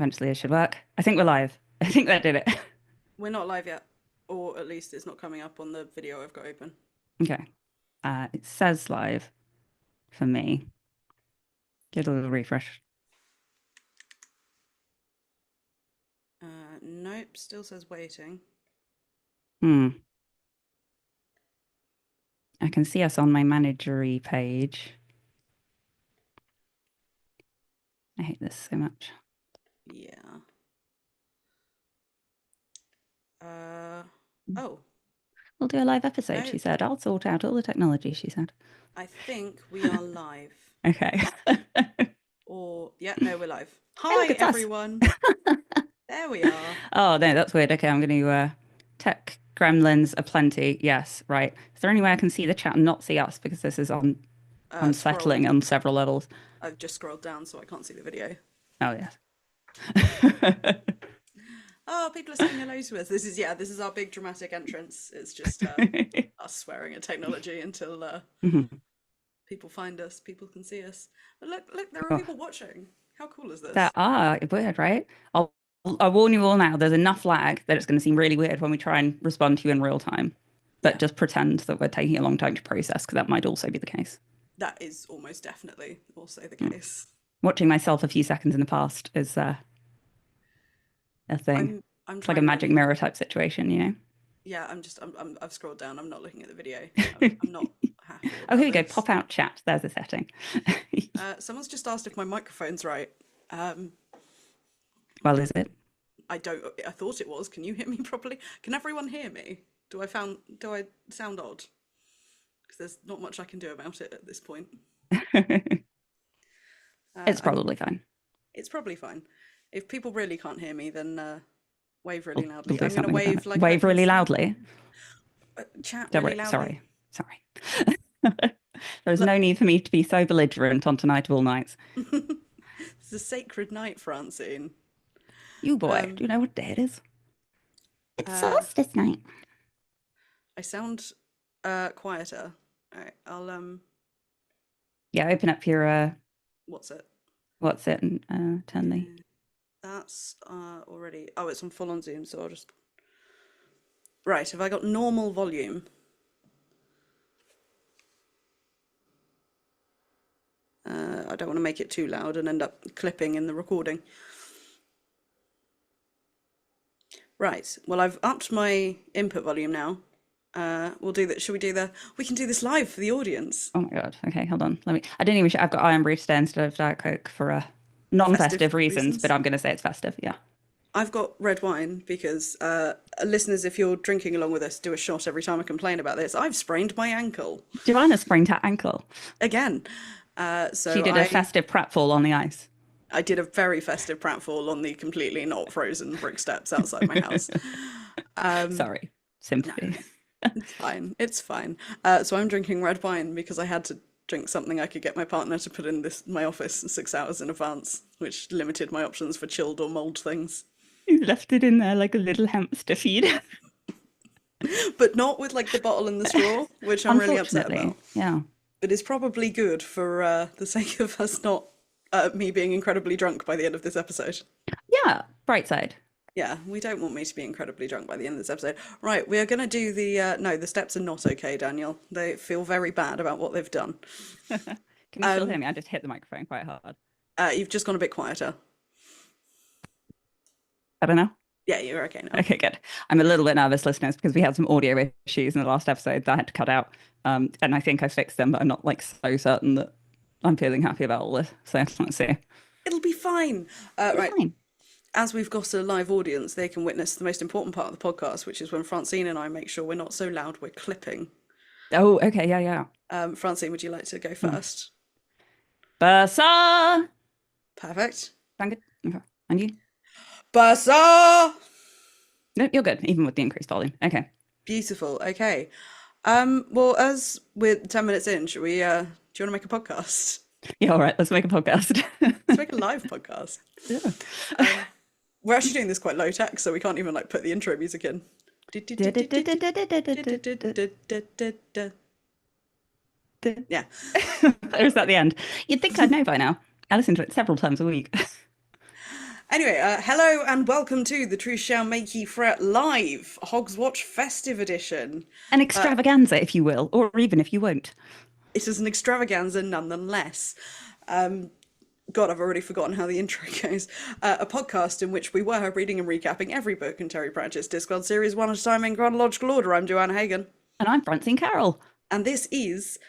Eventually it should work. I think we're live. I think that did it. We're not live yet, or at least it's not coming up on the video I've got open. Okay. It says live for me. Give it a little refresh. Nope, still says waiting. Hmm. I can see us on my managery page. I hate this so much. Yeah. Oh, We'll do a live episode, no, she said. I'll sort out all the technology, she said. I think we are live. Okay. Or, yeah, no, we're live. Hey, look, Hi, it's us. everyone. There we are. Oh, no, that's weird. Okay, I'm going to tech gremlins aplenty. Yes, right. Is there any way I can see the chat and not see us? Because this is Scroll. unsettling on several levels. I've just scrolled down so I can't see the video. Oh, yes. Oh, people are saying hello to us. This is our big dramatic entrance. It's just us swearing at technology until Mhm. people find us, people can see us. But look, there are Cool. people watching. How cool is There this? are weird, right? I'll warn you all now. There's enough lag that it's going to seem really weird when we try and respond to you in real time. But Yeah, just pretend that we're taking a long time to process, because that might also be the case. that is almost definitely also the Mm. case. Watching myself a few seconds in the past is a thing. I'm It's like a trying magic really. mirror type situation, you Yeah, I've scrolled down. I'm not looking at the video. know? I'm not happy Oh, here about we go. this. Pop out chat. There's a setting. Someone's just asked if my microphone's right. Um, Well, is it? I don't. I thought it was. Can you hear me properly? Can everyone hear me? Do I sound odd? Because there's not much I can do about it at this point. It's I'm. probably fine. It's probably fine. If people really can't hear me, then wave really We'll loudly. do I'm going to something about it. wave like I Wave can really see. loudly. Chat Don't really worry. loudly. Sorry. There's Look, no need for me to be so belligerent on Tonight of All Nights. it's a sacred night, Francine. You boy, Um, do you know what day it is? It's uh, solstice night. I sound quieter. All right, I'll. Yeah, open up your What's it? what's it and turn the. That's already. Oh, it's on full on Zoom, so I'll just. Right, have I got normal volume? I don't want to make it too loud and end up clipping in the recording. Right, well, I've upped my input volume now. We'll do that. Should we do the? We can do this live for the audience. Oh my God. Okay, hold on. Let me. I didn't even. I've got Iron Brew today instead of Diet Coke for Festive non-festive reasons, but reasons. I'm going to say it's festive. Yeah. I've got red wine because listeners, if you're drinking along with us, do a shot every time I complain about this. I've sprained my ankle Joanna sprained her ankle. again. She So did a festive pratfall on the ice. I did a very festive pratfall on the completely not frozen brick steps outside my house. Sorry. No, Sympathy. it's fine. It's fine. So I'm drinking red wine because I had to drink something I could get my partner to put in my office 6 hours in advance, which limited my options for chilled or mulled things. You left it in there like a little hamster feed. But not with like the bottle and the straw, which I'm really upset Unfortunately. about. Yeah. But it's probably good for the sake of us not me being incredibly drunk by the end of this episode. Yeah. Bright side. Yeah, we don't want me to be incredibly drunk by the end of this episode. Right, we are going to do the. No, the steps are not okay, Daniel. They feel very bad about what they've done. Can you still hear me? I just hit the microphone quite hard. You've just gone a bit quieter. I don't know. Yeah, you're okay now. Okay, good. I'm a little bit nervous, listeners, because we had some audio issues in the last episode that I had to cut out. And I think I fixed them, but I'm not like so certain that I'm feeling happy about all this. So let's see. It'll be fine. It's Right, fine. as we've got a live audience, they can witness the most important part of the podcast, which is when Francine and I make sure we're not so loud we're clipping. Oh, okay. Yeah, yeah. Francine, would you like to go first? Basa! Perfect. Sound good? Okay. And you? Basa! No, you're good, even with the increased volume. Okay. Beautiful. Okay. Well, as we're 10 minutes in, should we, do you want to make a podcast? Yeah, all right. Let's make a podcast. Let's make a live podcast. Yeah. We're actually doing this quite low tech, so we can't even like put the intro music in. Yeah. There's at the end. You'd think I'd know by now. I listen to it several times a week. Anyway, hello and welcome to the Truth Shall Make Ye Fret Live Hogswatch Festive Edition. An extravaganza, if you will, or even if you won't. It is an extravaganza nonetheless. God, I've already forgotten how the intro goes. A podcast in which we were reading and recapping every book in Terry Pratchett's Discworld series one at a time in chronological order. I'm Joanna Hagan. And I'm Francine Carroll. And this is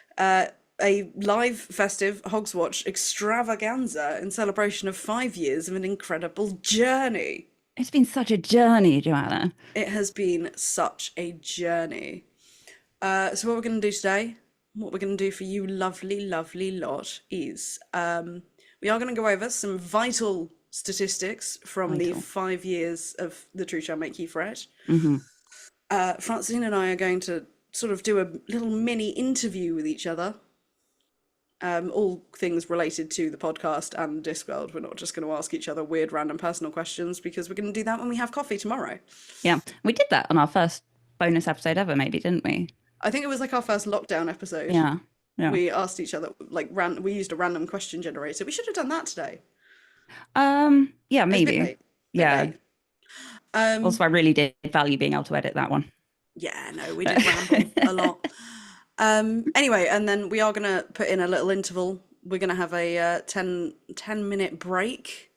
a live festive Hogswatch extravaganza in celebration of 5 years of an incredible journey. It's been such a journey, Joanna. It has been such a journey. So what we're going to do today, what we're going to do for you lovely, lovely lot is we are going to go over some vital statistics from the 5 years of The Truth Shall Make Ye Fret. Francine and I are going to sort of do a little mini interview with each other. All things related to the podcast and Discworld. We're not just going to ask each other weird, random personal questions because we're going to do that when we have coffee tomorrow. Yeah, we did that on our first bonus episode ever, maybe, didn't we? I think it was like our first lockdown episode. Yeah. We asked each other, like, we used a random question generator. We should have done that today. Yeah, maybe. Yeah. Late. Also, I really did value being able to edit that one. Yeah, no, we did ramble a lot. Anyway, and then we are going to put in a little interval. We're going to have a 10-minute break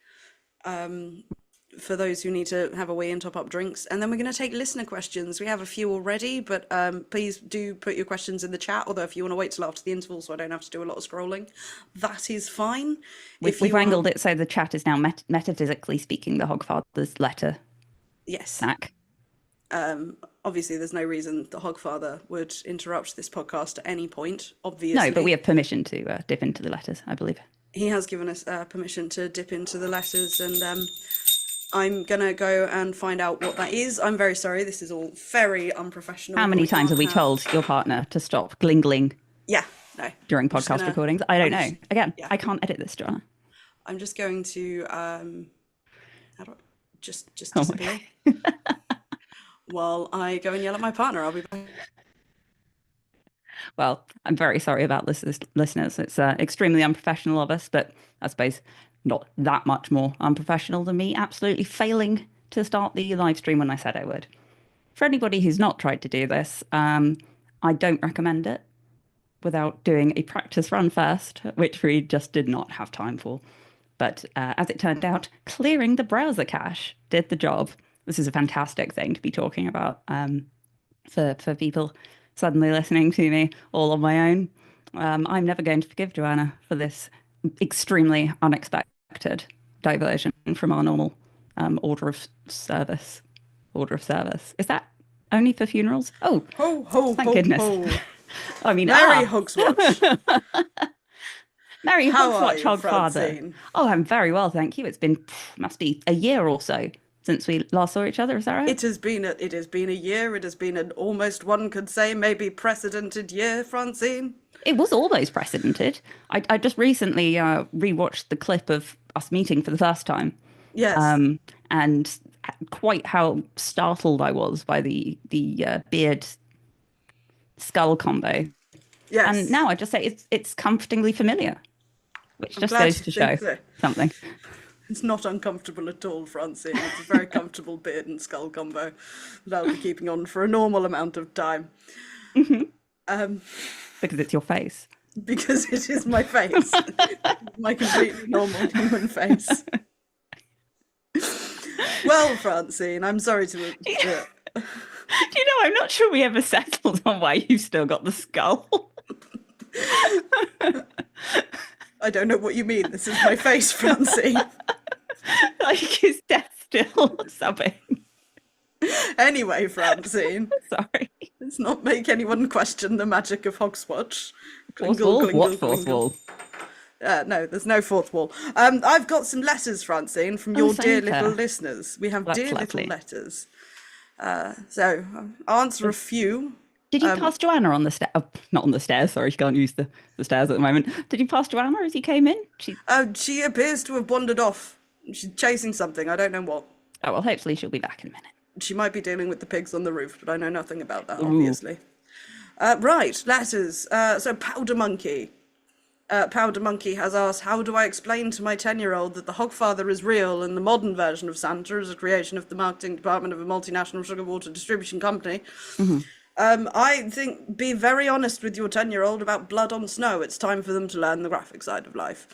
for those who need to have a wee and top up drinks. And then we're going to take listener questions. We have a few already, but please do put your questions in the chat. Although if you want to wait till after the interval so I don't have to do a lot of scrolling, that is fine. We've wrangled it so the chat is now metaphysically speaking the Hogfather's letter. Yes. Snack. Obviously, there's no reason the Hogfather would interrupt this podcast at any point, obviously. No, but we have permission to dip into the letters, I believe. He has given us permission to dip into the letters, and I'm going to go and find out what that is. I'm very sorry. This is all very unprofessional. How many times have we told your partner to stop glingling? Yeah, no. During podcast recordings? I don't know. Again, yeah. I can't edit this, Joanna. I'm just going to just disappear. While I go and yell at my partner. I'll be back. Well, I'm very sorry about this, listeners. It's extremely unprofessional of us, but I suppose not that much more unprofessional than me absolutely failing to start the live stream when I said I would. For anybody who's not tried to do this, I don't recommend it without doing a practice run first, which we just did not have time for. But as it turned out, clearing the browser cache did the job. This is a fantastic thing to be talking about for people suddenly listening to me all on my own. I'm never going to forgive Joanna for this extremely unexpected diversion from our normal order of service. Is that only for funerals? Oh, thank goodness. Ho. I mean, Merry Hogswatch. Merry Hogswatch, Hogfather. Francine? Oh, I'm very well, thank you. It's been must be a year or so since we last saw each other, is that right? It has been a year. It has been an almost, one could say, maybe precedented year, Francine. It was almost precedented. I just recently rewatched the clip of us meeting for the first time. Yes. And quite how startled I was by the beard skull combo. Yes. And now I just say it's comfortingly familiar, which just goes to show something. It's not uncomfortable at all, Francine. It's a very comfortable beard and skull combo that I'll be keeping on for a normal amount of time. Because it's your face. Because it is my face. My completely normal human face. Well, Francine, I'm sorry to... Do you know, I'm not sure we ever settled on why you've still got the skull. I don't know what you mean. This is my face, Francine. Like, is death still subbing? Anyway, Francine. Sorry. Let's not make anyone question the magic of Hogswatch. Fourth wall? What fourth wall? No, there's no fourth wall. I've got some letters, Francine, from your dear little listeners. We have dear little letters. So I'll answer a few. Did you pass Joanna on the stairs? Oh, not on the stairs, sorry, she can't use the stairs at the moment. Did you pass Joanna as you came in? She appears to have wandered off. She's chasing something, I don't know what. Oh, well, hopefully she'll be back in a minute. She might be dealing with the pigs on the roof, but I know nothing about that, obviously. Right, letters. So Powder Monkey. Powder Monkey has asked, how do I explain to my 10-year-old that the Hogfather is real and the modern version of Santa is a creation of the marketing department of a multinational sugar water distribution company? I think be very honest with your 10-year-old about blood on snow. It's time for them to learn the graphic side of life.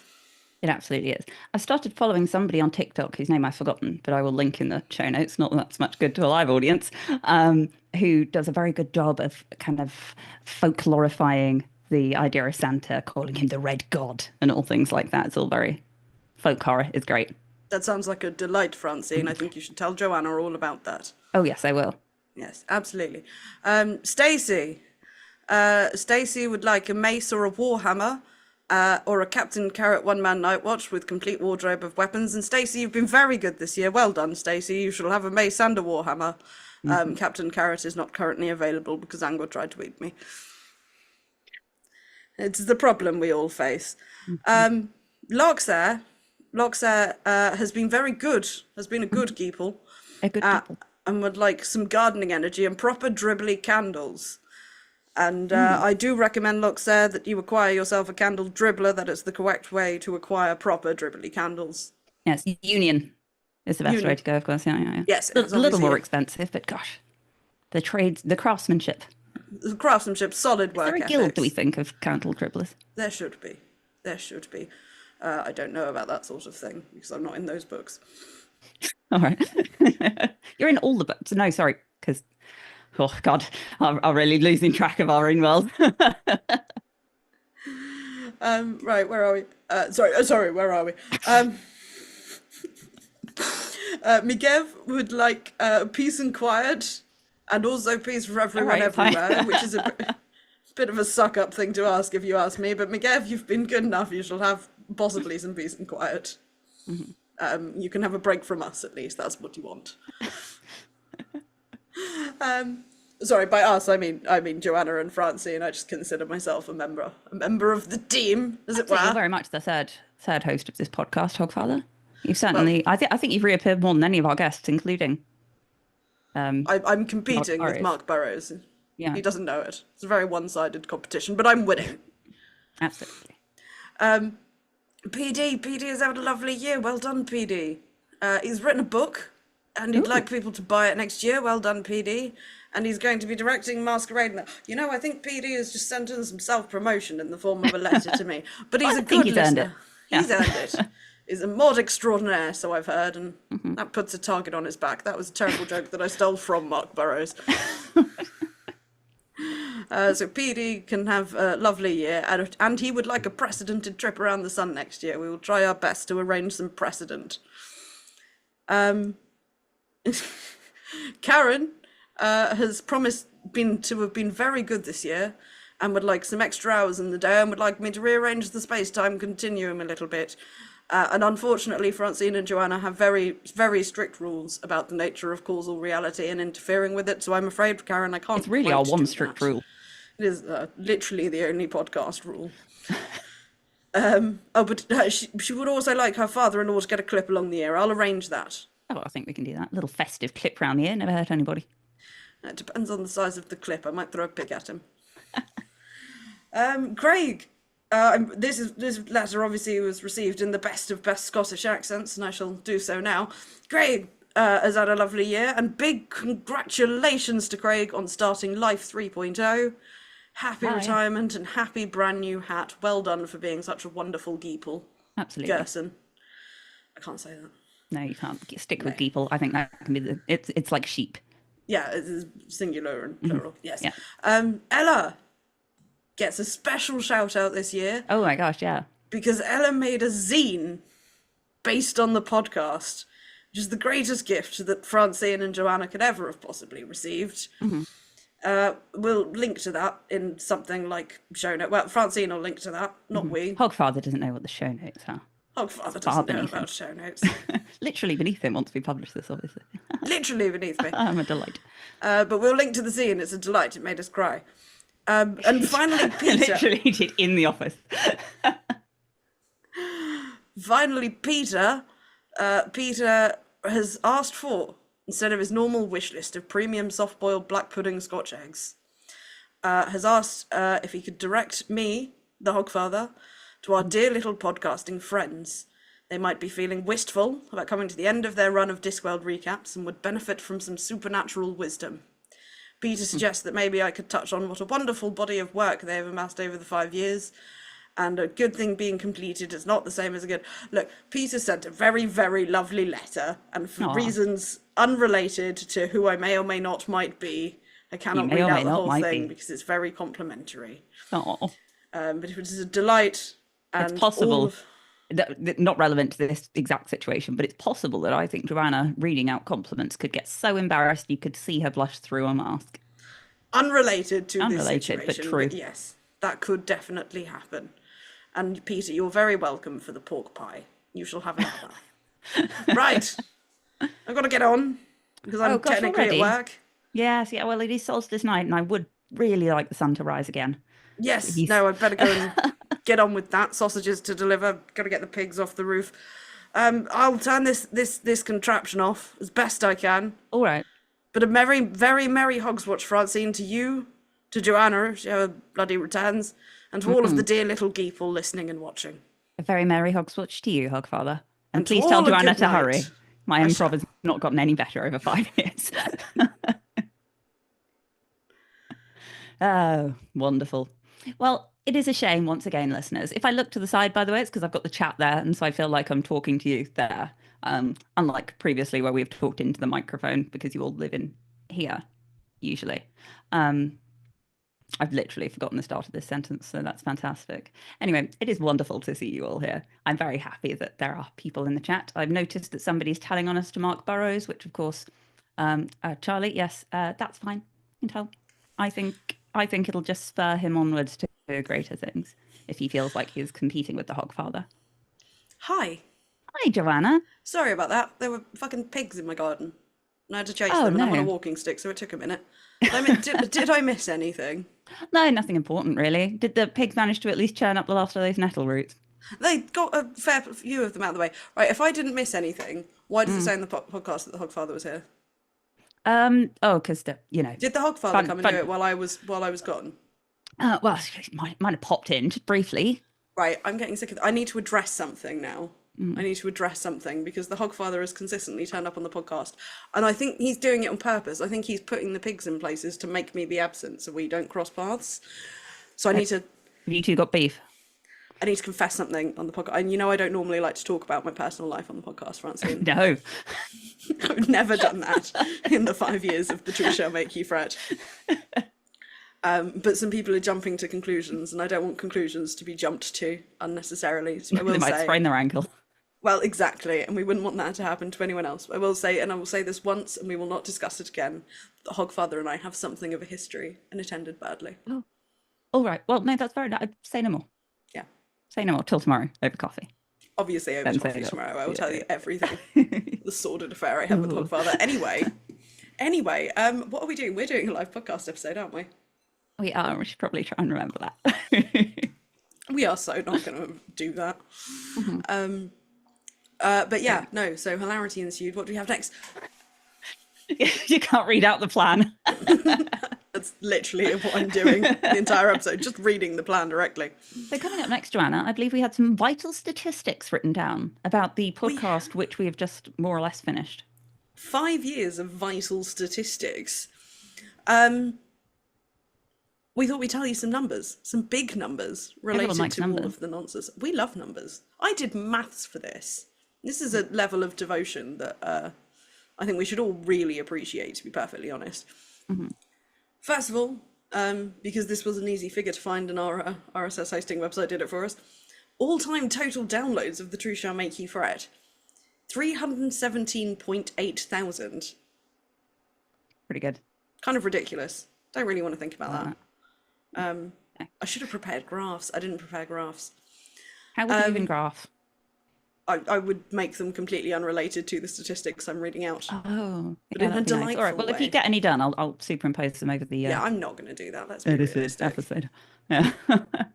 It absolutely is. I started following somebody on TikTok whose name I've forgotten, but I will link in the show notes. Not that that's much good to a live audience, who does a very good job of kind of folklorifying the idea of Santa, calling him the Red God and all things like that. It's all very folk horror. It's great. That sounds like a delight, Francine. I think you should tell Joanna all about that. Oh, yes, I will. Yes, absolutely. Stacey. Stacey would like a mace or a warhammer, or a Captain Carrot one-man night watch with complete wardrobe of weapons. And Stacey, you've been very good this year. Well done, Stacey. You shall have a mace and a warhammer. Captain Carrot is not currently available because Angor tried to eat me. It's the problem we all face. Loxair has been very good, has been a good geeple. A good people. And would like some gardening energy and proper dribbly candles. And I do recommend, Loxair, that you acquire yourself a candle dribbler. That is the correct way to acquire proper dribbly candles. Yes, Union is the best way to go, of course. Yeah. Yes, a little more expensive, but gosh, the trades, the craftsmanship. The craftsmanship, solid work ethics. Is there a guild, do we think, of candle dribblers? There should be. There should be. I don't know about that sort of thing because I'm not in those books. All right. You're in all the books. No, sorry, because, oh, God, I'm really losing track of our own world. Right, where are we? Sorry, where are we? Migev would like peace and quiet, and also peace for everyone everywhere, which is a bit of a suck-up thing to ask if you ask me, but Migev, you've been good enough. You shall have possibly some peace and quiet. You can have a break from us, at least. That's what you want. Sorry, by us, I mean Joanna and Francine. I just consider myself a member of the team, as it were. You're very much the third host of this podcast, Hogfather. You've certainly, I think you've reappeared more than any of our guests, including. I'm competing with Mark Burrows. Yeah, he doesn't know it. It's a very one-sided competition, but I'm winning. Absolutely. PD has had a lovely year. Well done, PD. He's written a book, and he'd like people to buy it next year. Well done, PD. And he's going to be directing Masquerade. You know, I think PD has just sent in some self-promotion in the form of a letter to me. But he's a good listener. He's earned it. He's a mod extraordinaire, so I've heard, and that puts a target on his back. That was a terrible joke that I stole from Mark Burrows. So PD can have a lovely year, and he would like a precedented trip around the sun next year. We will try our best to arrange some precedent. Karen has promised to have been very good this year, and would like some extra hours in the day, and would like me to rearrange the space-time continuum a little bit. And unfortunately, Francine and Joanna have very, very strict rules about the nature of causal reality and interfering with it. So I'm afraid, Karen, I can't. It's really our one strict rule. It is literally the only podcast rule. But she would also like her father-in-law to get a clip along the ear. I'll arrange that. Oh, I think we can do that. A little festive clip round the ear. Never hurt anybody. It depends on the size of the clip. I might throw a pig at him. Craig. This letter obviously was received in the best of best Scottish accents, and I shall do so now. Craig has had a lovely year, and big congratulations to Craig on starting Life 3.0. Happy retirement and happy brand new hat. Well done for being such a wonderful geeple. Absolutely. Gerson. I can't say that. No, you can't. Stick with geeple. I think that can be it's like sheep. Yeah, it's singular and plural. Yes. Yeah. Ella gets a special shout out this year. Oh my gosh, yeah. Because Ella made a zine based on the podcast, which is the greatest gift that Francine and Joanna could ever have possibly received. We'll link to that in something like show notes. Well, Francine will link to that, not we. Hogfather doesn't know what the show notes are. Hogfather doesn't know about show notes. Literally beneath him once we publish this, obviously. Literally beneath me. I'm a delight. But we'll link to the zine. It's a delight. It made us cry. And finally, Peter. Literally did in the office. Finally, Peter. Peter has asked for, instead of his normal wish list of premium soft-boiled black pudding Scotch eggs, has asked if he could direct me, the Hogfather, To our dear little podcasting friends, they might be feeling wistful about coming to the end of their run of Discworld recaps and would benefit from some supernatural wisdom. Peter suggests that maybe I could touch on what a wonderful body of work they have amassed over the 5 years, and a good thing being completed is not the same as a good... Look, Peter sent a very, very lovely letter, and for Aw. reasons unrelated to who I may or may not might be, I cannot may read or out may the not whole might thing be. because it's very complimentary. Oh, But it was a delight, and it's possible. all of... Not relevant to this exact situation, but it's possible that I think Joanna reading out compliments could get so embarrassed you could see her blush through a mask. Unrelated to this Unrelated, but situation, true. but yes, that could definitely happen. And Peter, you're very welcome for the pork pie. You shall have another. Right, I've got to get on because I'm technically already? at work. Yes, yeah, well, it is solstice night, and I would really like the sun to rise again. Yes, He's- no, I'd better go and get on with that. Sausages to deliver. Got to get the pigs off the roof. I'll turn this contraption off as best I can. All right. But a very, very merry Hogswatch, Francine, to you, to Joanna, if she ever bloody returns, and to all of the dear little geeple listening and watching. A very merry Hogswatch to you, Hogfather. And And to please all tell a Joanna good to hurry. night. My I improv shall. has not gotten any better over 5 years. Oh, wonderful. Well, it is a shame, once again, listeners. If I look to the side, by the way, it's because I've got the chat there, and so I feel like I'm talking to you there. Unlike previously where we've talked into the microphone because you all live in here, usually. I've literally forgotten the start of this sentence, so that's fantastic. Anyway, it is wonderful to see you all here. I'm very happy that there are people in the chat. I've noticed that somebody's telling on us to Mark Burrows, which of course, Charlie, yes, that's fine. You can tell. I think it'll just spur him onwards to greater things if he feels like he's competing with the Hogfather. Hi. Hi, Joanna. Sorry about that. There were fucking pigs in my garden. And I had to chase Oh, them, and I'm on a no. walking stick, so it took a minute. Did I miss anything? No, nothing important really. Did the pigs manage to at least churn up the last of those nettle roots? They got a fair few of them out of the way. Right, if I didn't miss anything, why does it say in the podcast that the Hogfather was here? Because Did the Hogfather come and do it while I was gone? well, it might have popped in just briefly. Right, I'm getting sick of it. I need to address something now. I need to address something because the Hogfather has consistently turned up on the podcast. And I think he's doing it on purpose. I think he's putting the pigs in places to make me be absent so we don't cross paths. So I need to... Have you two got beef? I need to confess something on the podcast. And you know I don't normally like to talk about my personal life on the podcast, Francine. No. I've never done that in the 5 years of The Truth Shall Make You Fret. But some people are jumping to conclusions, and I don't want conclusions to be jumped to unnecessarily. So I will They might say... sprain their ankle. Well, exactly, and we wouldn't want that to happen to anyone else. I will say, and I will say this once, and we will not discuss it again, the Hogfather and I have something of a history, and it ended badly. Oh. All right. Well, no, that's fair enough. Say no more. Yeah. Say no more till tomorrow over coffee. Obviously, over Don't say coffee that. tomorrow, I will Yeah, tell you yeah. everything. The sordid affair I had with the Ooh. Hogfather. Anyway, what are we doing? We're doing a live podcast episode, aren't we? We are. We should probably try and remember that. We are so not going to do that. But yeah, no, so hilarity ensued. What do we have next? You can't read out the plan. That's literally what I'm doing the entire episode, just reading the plan directly. So coming up next, Joanna, I believe we had some vital statistics written down about the podcast, which we have just more or less finished. 5 years of vital statistics. We thought we'd tell you some numbers, some big numbers related likes to all numbers. of the nonsense. We love numbers. I did maths for this. This is a level of devotion that I think we should all really appreciate, to be perfectly honest. First of all, because this was an easy figure to find and our RSS hosting website did it for us, all-time total downloads of The Truth Shall Make You Fret, 317.8 thousand. Pretty good. Kind of ridiculous. Don't really want to think about that. Okay. I should have prepared graphs. I didn't prepare graphs. How would you even graph? I would make them completely unrelated to the statistics I'm reading out. Oh, But in a that'd be nice. All right. delightful Well, if you way. get any done, I'll superimpose them over the Yeah, I'm not going to do that. Let's be edited realistic. episode. Yeah.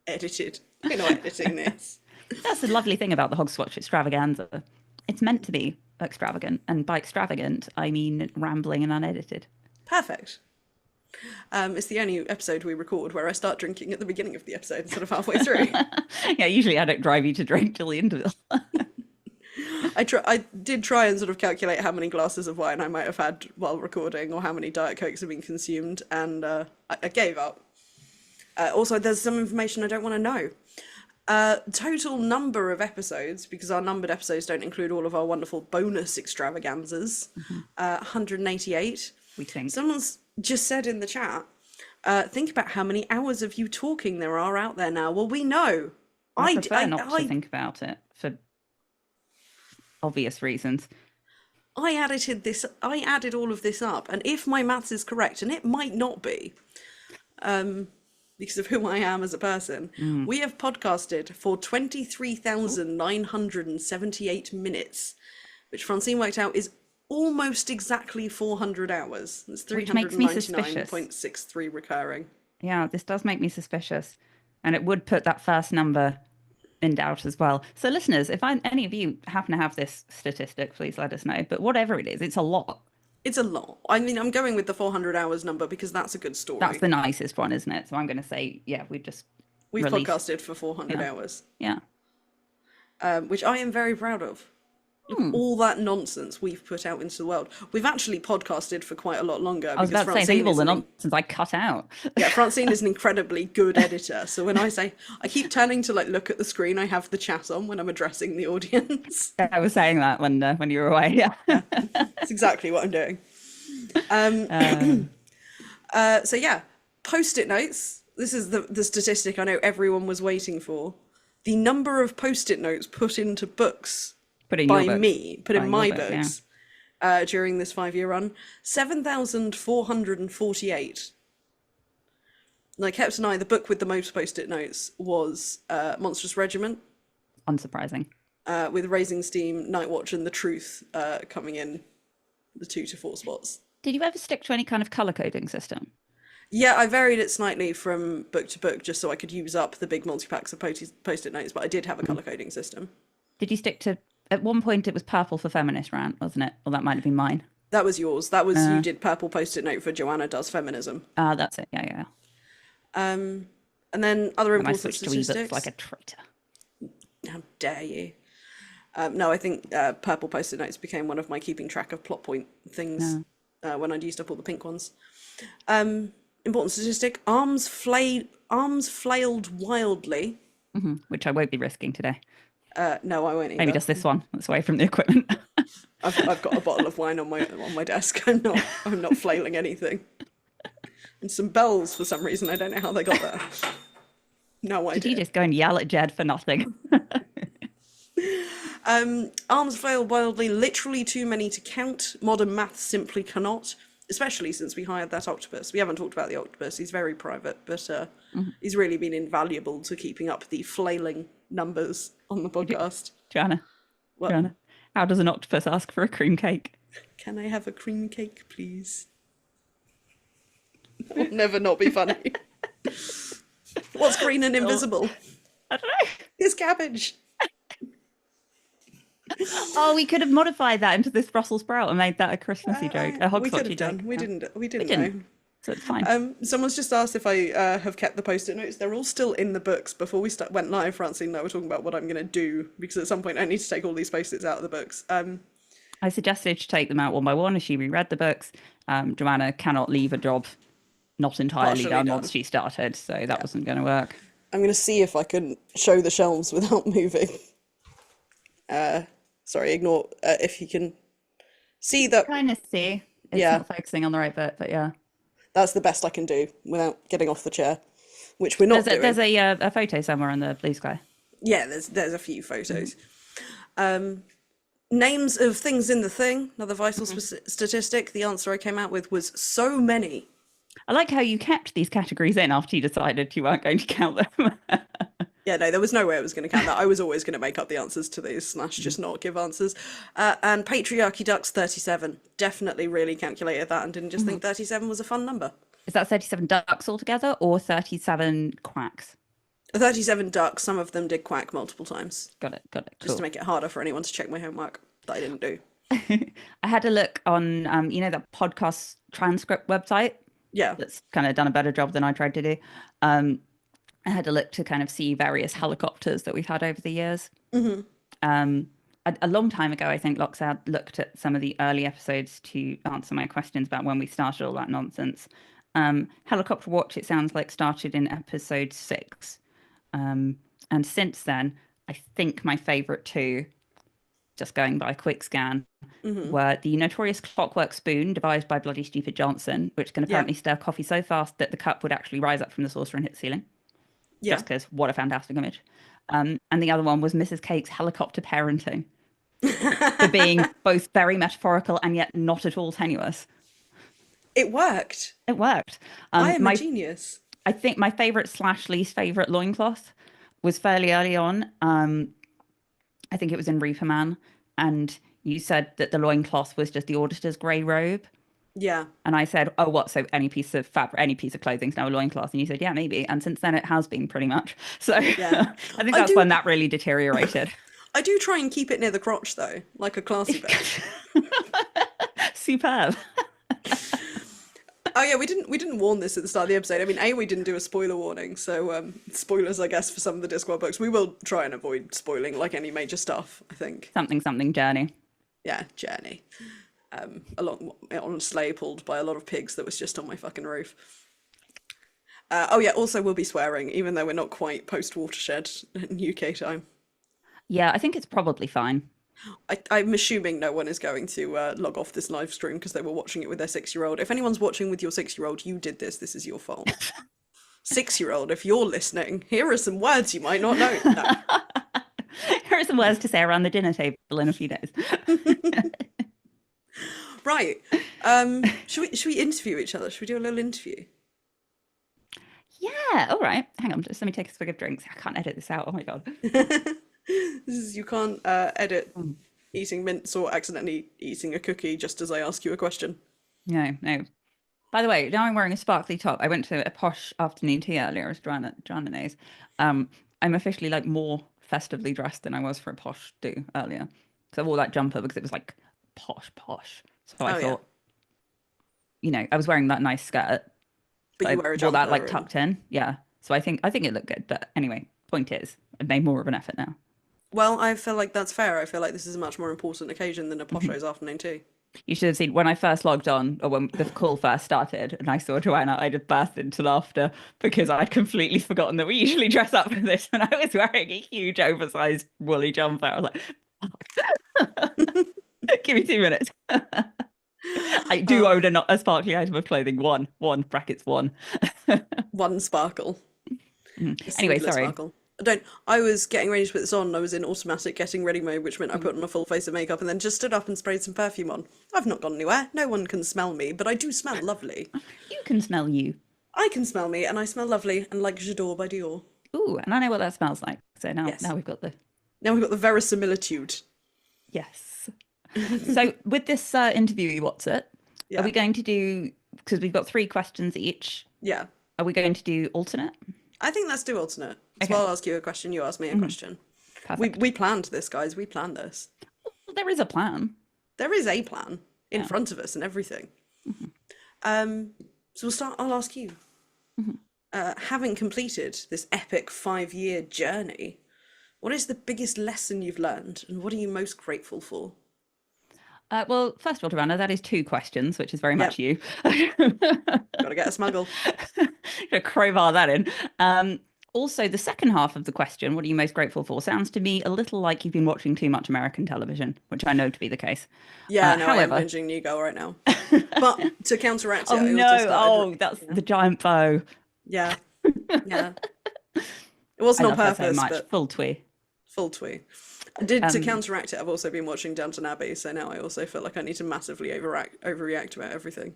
Edited. We're not editing this. That's the lovely thing about the Hogswatch extravaganza. It's meant to be extravagant, and by extravagant, I mean rambling and unedited. Perfect. It's the only episode we record where I start drinking at the beginning of the episode instead of halfway through. Yeah, usually I don't drive you to drink till the end of it. I did try and sort of calculate how many glasses of wine I might have had while recording, or how many Diet Cokes have been consumed, and I gave up. Also, there's some information I don't want to know. Total number of episodes, because our numbered episodes don't include all of our wonderful bonus extravaganzas. 188. We think. Someone's just said in the chat, think about how many hours of you talking there are out there now. Well, we know. I prefer not to think about it for obvious reasons. I added all of this up, and if my maths is correct, and it might not be, because of who I am as a person, we have podcasted for 23,978 minutes, which Francine worked out is almost exactly 400 hours. That's 399.63 recurring. Yeah, this does make me suspicious. And it would put that first number in doubt as well. So listeners, if any of you happen to have this statistic, please let us know. But whatever it is, it's a lot. It's a lot. I mean, I'm going with the 400 hours number because that's a good story. That's the nicest one, isn't it? So I'm going to say, yeah, we've podcasted for 400 hours. Yeah. Which I am very proud of. All that nonsense we've put out into the world. We've actually podcasted for quite a lot longer. I was about to say, think of all the nonsense I cut out. Yeah, Francine is an incredibly good editor. So when I keep turning to look at the screen, I have the chat on when I'm addressing the audience. I was saying that when you were away. Yeah, that's exactly what I'm doing. So yeah, post-it notes. This is the statistic I know everyone was waiting for. The number of post-it notes put into books put in my books during this 5-year run, 7,448. And I kept an eye. The book with the most post-it notes was Monstrous Regiment. Unsurprising. With Raising Steam, Night Watch, and The Truth coming in the 2 to 4 spots. Did you ever stick to any kind of colour coding system? Yeah, I varied it slightly from book to book just so I could use up the big multi-packs of post-it notes, but I did have a colour coding system. Did you stick to... At one point, it was purple for feminist rant, wasn't it? Or that might have been mine. That was yours. That was you did purple post-it note for Joanna Does Feminism. That's it. Yeah. And then other important statistics. To like a traitor. How dare you? No, I think purple post-it notes became one of my keeping track of plot point things when I'd used up all the pink ones. Important statistic: arms flailed wildly. Which I won't be risking today. No, I won't either. Maybe just this one. That's away from the equipment. I've got a bottle of wine on my desk. I'm not flailing anything. And some bells for some reason. I don't know how they got there. No idea. Did you just go and yell at Jed for nothing? Arms flailed wildly. Literally too many to count. Modern maths simply cannot. Especially since we hired that octopus. We haven't talked about the octopus. He's very private, but he's really been invaluable to keeping up the flailing numbers on the podcast. Joanna, how does an octopus ask for a cream cake? Can I have a cream cake, please? That will never not be funny. What's green and invisible? I don't know. It's cabbage. Oh, we could have modified that into this Brussels sprout and made that a Christmassy joke, a hogsotchy joke. We didn't know. So it's fine. Someone's just asked if I have kept the post-it notes. They're all still in the books. Before we went live, Francine and I were talking about what I'm going to do, because at some point I need to take all these post-its out of the books. I suggested to take them out one by one as she reread the books. Joanna cannot leave a job not entirely done once she started, so that wasn't going to work. I'm going to see if I can show the shelves without moving. Sorry, ignore if you can see that. Kind of see. It's not focusing on the right bit, but yeah. That's the best I can do without getting off the chair, which we're not doing. There's a photo somewhere in the blue sky. Yeah, there's a few photos. Names of things in the thing, another vital statistic. The answer I came out with was so many. I like how you kept these categories in after you decided you weren't going to count them. Yeah, no, there was no way I was going to count that. I was always going to make up the answers to these / just not give answers. And Patriarchy Ducks 37. Definitely really calculated that and didn't just think 37 was a fun number. Is that 37 ducks altogether or 37 quacks? 37 ducks. Some of them did quack multiple times. Got it. Cool. Just to make it harder for anyone to check my homework that I didn't do. I had a look on, that podcast transcript website. Yeah. that's kind of done a better job than I tried to do. Um, I had a look to kind of see various helicopters that we've had over the years. Hmm. Um, a long time ago, I think Loxad looked at some of the early episodes to answer my questions about when we started all that nonsense. Helicopter Watch, it sounds like, started in episode 6. Um, and since then, I think my favorite two, just going by a quick scan, Hmm. were the notorious clockwork spoon devised by Bloody Stupid Johnson, which can Yeah. apparently stir coffee so fast that the cup would actually rise up from the saucer and hit the ceiling. Yeah. Just because, what a fantastic image. And the other one was Mrs. Cake's helicopter parenting for being both very metaphorical and yet not at all tenuous. It worked. It worked. I am a My genius. I think my favorite slash least favorite loincloth was fairly early on. I think it was in Reaper Man, and you said that the loincloth was just the auditor's grey robe. Yeah. And I said, "Oh, what? So any piece of fabric, any piece of clothing is now a loincloth?" And you said, "Yeah, maybe." And since then, it has been pretty much. So Yeah. I think I that's do when that really deteriorated. I do try and keep it near the crotch though, like a classy bit. Superb. Oh yeah, we didn't warn this at the start of the episode. I mean, A, we didn't do a spoiler warning, so spoilers I guess for some of the Discworld books. We will try and avoid spoiling like any major stuff, I think. Something something journey. Yeah, journey. Along on a sleigh pulled by a lot of pigs that was just on my fucking roof. Oh yeah, also we'll be swearing, even though we're not quite post watershed in UK time. Yeah, I think it's probably fine. I'm assuming no one is going to log off this live stream because they were watching it with their 6-year-old. If anyone's watching with your 6-year-old, you did this. This is your fault. 6-year-old, if you're listening, here are some words you might not know. No. Here are some words to say around the dinner table in a few days. Right. Should we interview each other? Should we do a little interview? Yeah, all right. Hang on, just let me take a swig of drinks. I can't edit this out. Oh my God. You can't edit eating mints or accidentally eating a cookie just as I ask you a question. No, no. By the way, now I'm wearing a sparkly top. I went to a posh afternoon tea earlier, as Joanna knows. I'm officially like more festively dressed than I was for a posh do earlier. So I wore that jumper because it was like posh, posh. So I Oh yeah, thought, I was wearing that nice skirt, but but I you wear a wore that jumper like and tucked in. Yeah. So I think it looked good. But anyway, point is, I've made more of an effort now. well, I feel like that's fair. I feel like this is a much more important occasion than a posho's afternoon tea. You should have seen when I first logged on, or when the call first started, and I saw Joanna, I just burst into laughter because I'd completely forgotten that we usually dress up for this, and I was wearing a huge, oversized woolly jumper. I was like, "Give me 2 minutes." I do Oh, own a sparkly item of clothing. One brackets one. one sparkle. A Anyway, singular sorry. sparkle. I don't. I was getting ready to put this on. I was in automatic getting ready mode, which meant I Mm. put on a full face of makeup and then just stood up and sprayed some perfume on. I've not gone anywhere. No one can smell me, but I do smell lovely. You can smell you. I can smell me, and I smell lovely and like J'adore by Dior. Ooh, and I know what that smells like. So now, Yes. now we've got the Now we've got the verisimilitude. yes. So with this interview, what's it? Are Yeah. we going to do, because we've got 3 questions each, Yeah. are we going to do alternate? I think let's do alternate. So Okay. I'll ask you a question, you ask me a question. We Perfect. we planned this, guys. We planned this. Well, there is a plan. There is a plan in Yeah. front of us and everything. Um, so we'll start. I'll ask you. Having completed this epic 5-year journey, what is the biggest lesson you've learned, and what are you most grateful for? Well, first of all, Joanna, that is 2 questions, which is very Yep, much you. gotta get a smuggle. Gonna crowbar that in. Also, the second half of the question, what are you most grateful for, sounds to me a little like you've been watching too much American television, which I know to be the case. Yeah, no, I am However, binging New Girl right now. But to counteract it, oh I no, also started. oh, that's the giant bow. Yeah, yeah. It wasn't I on love her so purpose, much. but Full twee. full twee. I did to Um, counteract it. I've also been watching Downton Abbey, so now I also feel like I need to massively overreact about everything.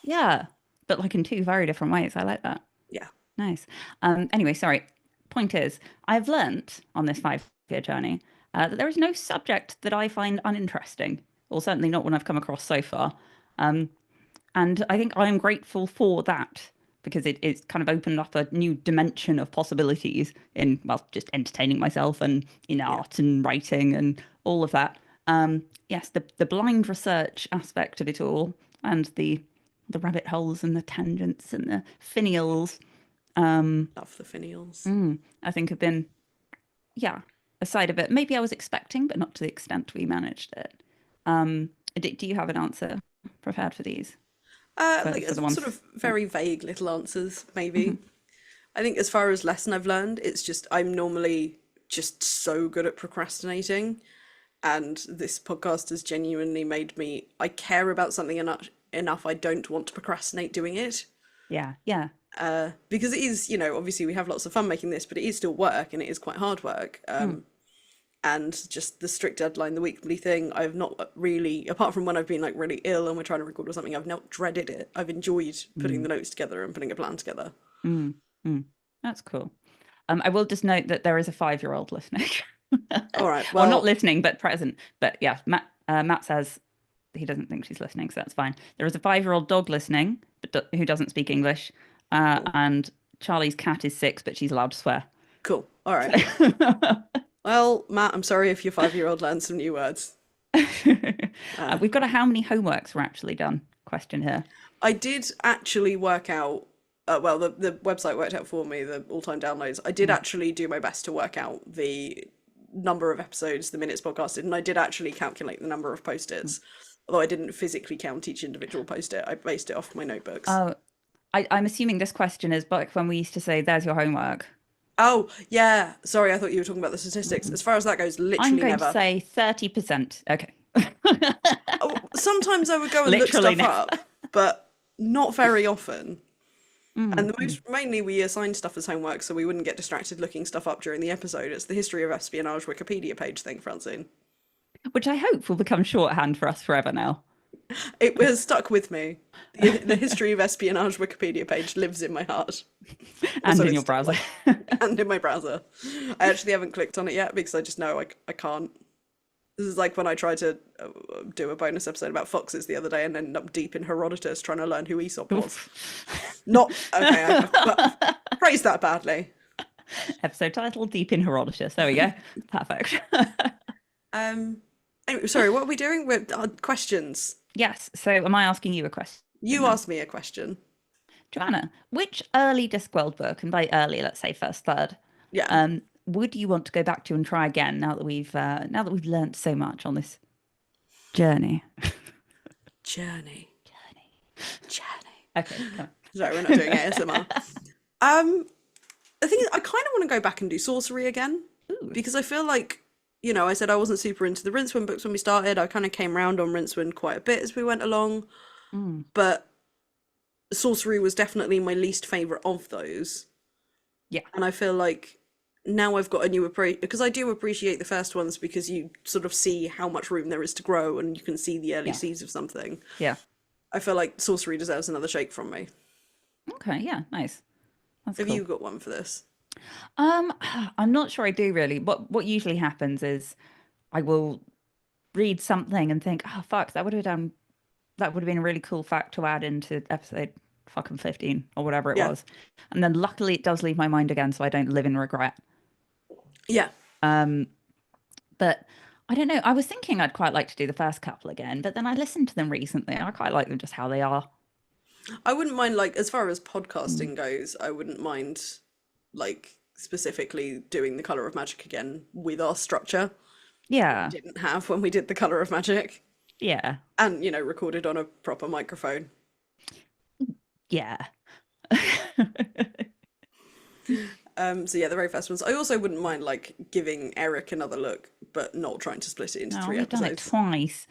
yeah, but like in 2 very different ways. I like that. Yeah. Nice. Anyway, sorry. Point is, I've learnt on this 5-year journey that there is no subject that I find uninteresting, or certainly not one I've come across so far. And I think I am grateful for that because it's kind of opened up a new dimension of possibilities in, well, just entertaining myself and in Yeah. art and writing and all of that. Yes, the blind research aspect of it all and the the rabbit holes and the tangents and the finials, Love the finials. I think have been, yeah, a side of it. Maybe I was expecting, but not to the extent we managed it. Do you have an answer prepared for these? Like For the sort ones? of very vague little answers, maybe. Mhm. I think as far as lesson I've learned, it's just I'm normally just so good at procrastinating, and this podcast has genuinely made me I care about something enough I don't want to procrastinate doing it. Yeah, yeah. Because it is, obviously we have lots of fun making this, but it is still work and it is quite hard work. Mm. And just the strict deadline, the weekly thing, I've not really, apart from when I've been like really ill and we're trying to record or something, I've not dreaded it. I've enjoyed putting Mm. the notes together and putting a plan together. Mm. Mm. That's cool. I will just note that there is a 5-year-old listening. All right, Well, not well, listening, but present. But yeah, Matt says he doesn't think she's listening, so that's fine. There is a 5-year-old dog listening, but who doesn't speak English. cool, And Charlie's cat is 6, but she's allowed to swear. cool. All right. So Well, Matt, I'm sorry if your 5-year-old learned some new words. we've got a how many homeworks were actually done question here. I did actually work out, well, the website worked out for me the all-time downloads. I did Mm. actually do my best to work out the number of episodes, the minutes podcasted, and I did actually calculate the number of post-its. Although I didn't physically count each individual post-it, I based it off my notebooks. Oh, I'm assuming this question is back when we used to say, "There's your homework." Oh, yeah. Sorry, I thought you were talking about the statistics. As far as that goes, I'm literally going to never. say 30%. Okay. Oh, sometimes I would go and look Literally stuff never. up, but not very often. And Mm, the most mainly we assigned stuff as homework so we wouldn't get distracted looking stuff up during the episode. It's the history of espionage Wikipedia page thing, Francine. which I hope will become shorthand for us forever now. It was stuck with me. The history of espionage Wikipedia page lives in my heart. And Also, in your it's still, browser. and in my browser. I actually haven't clicked on it yet because I just know I can't. This is like when I tried to do a bonus episode about foxes the other day and ended up deep in Herodotus trying to learn who Aesop was. Not okay. Praise that badly. Episode title, Deep in Herodotus. There we go. Perfect. Anyway, sorry, what are we doing? We're questions. Yes. So am I asking you a question You now? asked me a question. Joanna, which early Discworld book, and by early, let's say first third, Yeah. would you want to go back to and try again now that we've learnt so much on this journey? Journey. Journey. Journey. Okay, come on. Sorry, we're not doing ASMR. The thing is, I kind of want to go back and do sorcery again Ooh. because I feel like, I said I wasn't super into the Rincewind books when we started. I kind of came around on Rincewind quite a bit as we went along, Mm, but sorcery was definitely my least favorite of those. yeah, And I feel like now I've got a new approach because I do appreciate the first ones because you sort of see how much room there is to grow and you can see the early yeah, seeds of something. yeah. I feel like sorcery deserves another shake from me. Okay, yeah, nice. That's Have cool. you got one for this? Um, I'm not sure I do really. What usually happens is I will read something and think, oh fuck, that would have been a really cool fact to add into episode fucking 15 or whatever it Yeah. was. And then luckily it does leave my mind again, so I don't live in regret. Yeah. But I don't know. I was thinking I'd quite like to do the first couple again, but then I listened to them recently and I quite like them just how they are. I wouldn't mind, like, as far as Mm. podcasting goes, I wouldn't mind, like, specifically doing the Colour of Magic again with our structure that we Yeah. didn't have when we did the Colour of Magic Yeah. and, recorded on a proper microphone. Yeah. So yeah, the very first ones. I also wouldn't mind, like, giving Eric another look, but not trying to split it into No, 3 we've done it episodes. twice.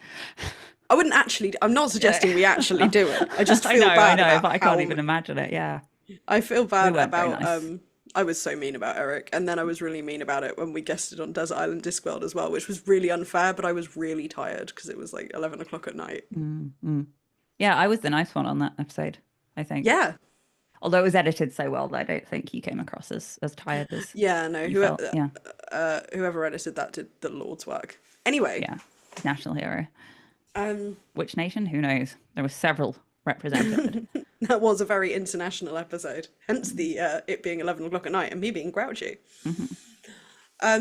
I wouldn't actually, I'm not suggesting we actually do it. I just I feel I bad know, about but I how can't even imagine it. Yeah. I feel We bad weren't very about nice. I was so mean about Eric, and then I was really mean about it when we guested on Desert Island Discworld as well, which was really unfair, but I was really tired because it was like 11 o'clock at night. Mm, mm. Yeah, I was the nice one on that episode, I think. Yeah, Although it was edited so well that I don't think you came across as tired as yeah, no, you felt. Yeah. whoever edited that did the Lord's work. Anyway, Yeah. National hero. um, Which nation? Who knows? There were several represented. that was a very international episode, hence the it being 11 o'clock at night and me being grouchy. Hmm.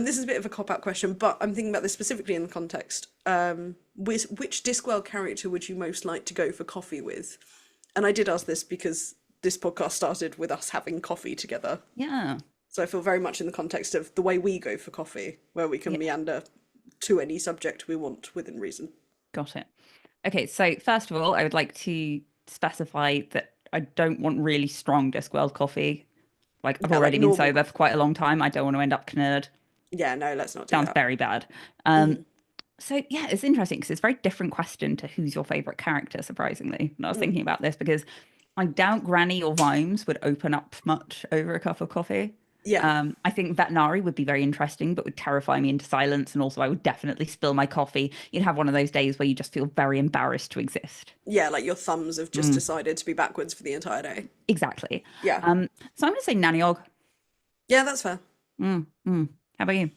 This is a bit of a cop-out question, but I'm thinking about this specifically in the context. Which Discworld character would you most like to go for coffee with? And I did ask this because this podcast started with us having coffee together. Yeah. So I feel very much in the context of the way we go for coffee, where we can Yeah. meander to any subject we want within reason. Got it. Okay, so first of all, I would like to specify that I don't want really strong Discworld coffee. Like I've Yeah, like already been normal sober for coffee. quite a long time. I don't want to end up knurred. Yeah, no, let's not do Sounds that. very bad. Mm, So yeah, it's interesting because it's a very different question to who's your favorite character, surprisingly. And I was mm. thinking about this because I doubt Granny or Vimes would open up much over a cup of coffee. Yeah, I think Veterinary would be very interesting, but would terrify me into silence. And also, I would definitely spill my coffee. You'd have one of those days where you just feel very embarrassed to exist. yeah, like your thumbs have just Mm, decided to be backwards for the entire day. exactly. Yeah, So I'm going to say Nanny Og. yeah, that's fair. How about you?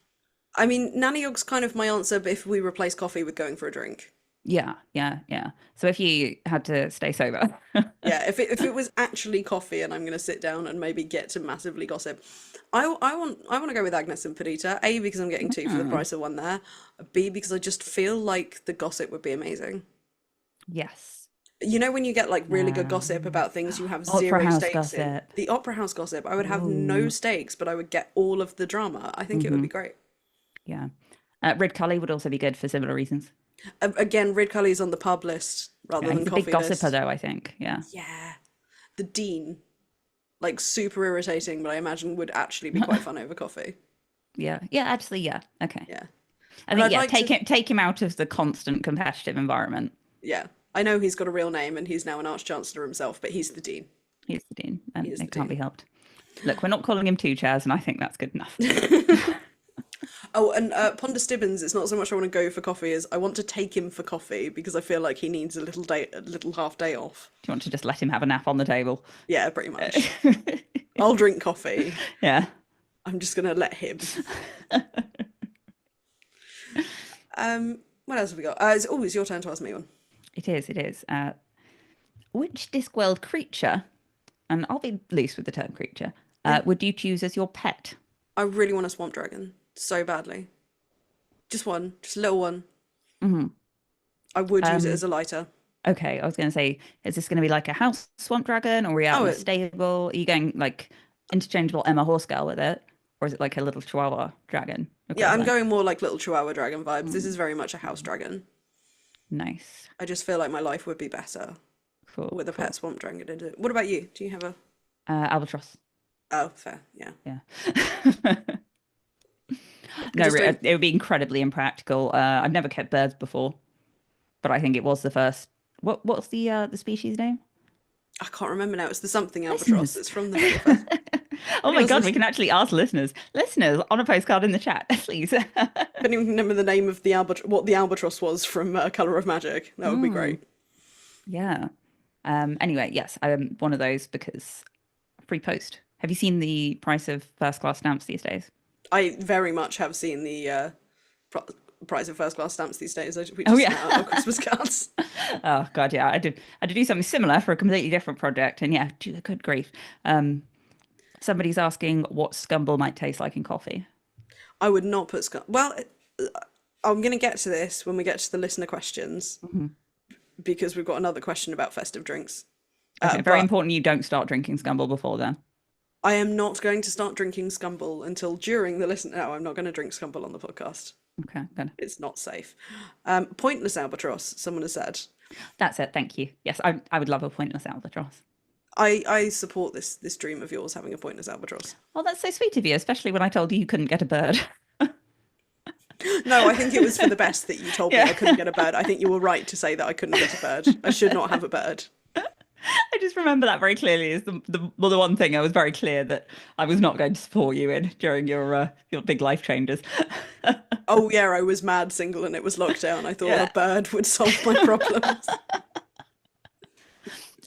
I mean, Nanny Yogg's kind of my answer, but if we replace coffee with going for a drink. Yeah, yeah, yeah. So if you had to stay sober, Yeah, if it was actually coffee and I'm going to sit down and maybe get to massively gossip, I want to go with Agnes and Perdita. A, because I'm getting two for the Hmm, price of one there. B, because I just feel like the gossip would be amazing. yes. You know when you get like really good gossip Um, about things you have Opera zero House stakes in? gossip. The Opera House gossip, I would have no Ooh, stakes, but I would get all of the drama. I think it would hmm be great. yeah. Red Cully would also be good for similar reasons. Again, Rid Cully's on the pub list rather Yeah, than he's a big coffee gossiper, list. though, I think. Yeah. Yeah. The Dean, like super irritating, but I imagine would actually be quite fun over coffee. Yeah. Yeah, actually, yeah. Okay. Yeah. I And think, I'd yeah, like to, take him out of the constant competitive environment. yeah. I know he's got a real name and he's now an Arch-Chancellor himself, but he's the Dean. He's the dean, He and is the it can't be Dean. helped. Look, we're not calling him two chairs, and I think that's good enough. Oh, and Ponder Stibbins, it's not so much I want to go for coffee as I want to take him for coffee because I feel like he needs a little half day off. Do you want to just let him have a nap on the table? Yeah, pretty much. I'll drink coffee. Yeah. I'm just gonna let him. What else have we got? It's your turn to ask me one. It is, it is. Which Discworld creature, and I'll be loose with the term creature, Yeah. would you choose as your pet? I really want a swamp dragon so badly. Just one, just a little one. Hmm I would use it as Um, a lighter. okay, I was going to say, is this going to be like a house swamp dragon, or are we out Oh, in a stable? Are you going like interchangeable Emma horse girl with it, or is it like a little Chihuahua dragon yeah, I'm equivalent? going more like little Chihuahua dragon vibes. This Mm, is very much a house dragon. nice, I just feel like my life would be better cool, with a pet cool. swamp dragon in it. What about you? Do you have a? Albatross, Oh, fair. Yeah. yeah. I No, just don't. it would be incredibly impractical. I've never kept birds before, but I think it was the first. What's the species name? I can't remember now. It's the something albatross. Listeners. It's from the very first. Oh If my anyone's God, we can listening, actually ask listeners. Listeners on a postcard in the chat, please. if anyone can remember the name of the what the albatross was from Color of Magic, that would be Mm, great. yeah. Anyway, yes, I'm one of those because free post. Have you seen the price of first class stamps these days? I very much have seen the pr price of first class stamps these days. We Oh just yeah. sent out our Christmas cards. Oh God, yeah. I did do something similar for a completely different project, and yeah, good grief. Um, somebody's asking what scumble might taste like in coffee. I would not put well, I'm going to get to this when we get to the listener questions Mhm. because we've got another question about festive drinks. Okay, very But important you don't start drinking scumble before then. I am not going to start drinking Scumble until during the listen. No, I'm not going to drink Scumble on the podcast. Okay, good. It's not safe. Pointless albatross, someone has said. That's it. Thank you. Yes, I would love a pointless albatross. I support this dream of yours having a pointless albatross. Oh, that's so sweet of you, especially when I told you you couldn't get a bird. No, I think it was for the best that you told me I Yeah. couldn't get a bird. I think you were right to say that I couldn't get a bird. I should not have a bird. I just remember that very clearly is well, the one thing I was very clear that I was not going to support you in during your big life changes. Oh yeah, I was mad single and it was lockdown. I thought Yeah. a bird would solve my problems.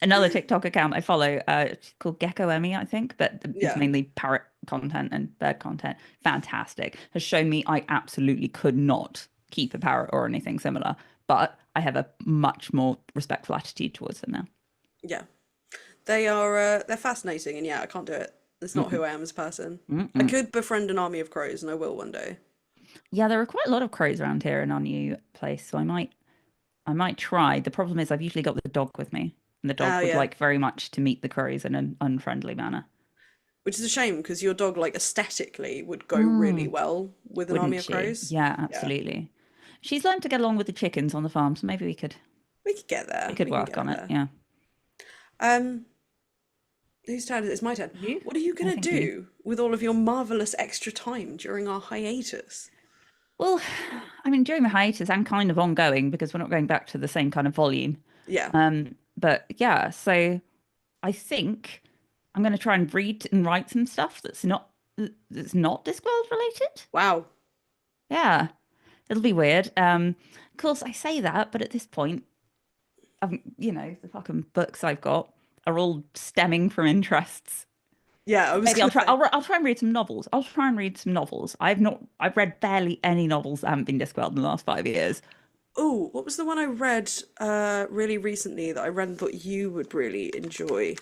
Another TikTok account I follow, it's called Gecko Emmy, I think, but it's Yeah, mainly parrot content and bird content. Fantastic. Has shown me I absolutely could not keep a parrot or anything similar, but I have a much more respectful attitude towards them now. yeah. They're fascinating and yeah, I can't do it. It's not who I am as a person. I Mm-mm. could befriend an army of crows and I will one day. Yeah, there are quite a lot of crows around here in our new place, so I might try. The problem is I've usually got the dog with me. And the dog Oh would yeah, like very much to meet the crows in an unfriendly manner. which is a shame because your dog, like aesthetically, would go really Mm, well with an army wouldn't of she? crows. Yeah, Yeah, absolutely. She's learned to get along with the chickens on the farm, so maybe we could get we there. could We can work get on it. there. Yeah. Um, whose turn is it? It's my turn. You? What are you I gonna think you. do with all of your marvelous extra time during our hiatus? Well, I mean, during the hiatus, I'm kind of ongoing because we're not going back to the same kind of volume. Yeah. But yeah, so I think I'm going to try and read and write some stuff that's not Discworld related. Wow. Yeah, it'll be weird. Of course, I say that, but at this point, the fucking books I've got are all stemming from interests. Yeah, I was Maybe I'll gonna try. say. I'll try and read some novels. I'll try and read some novels. I've read barely any novels that haven't been Discworld in the last 5 years. Oh, what was the one I read really recently that I read and thought you would really enjoy?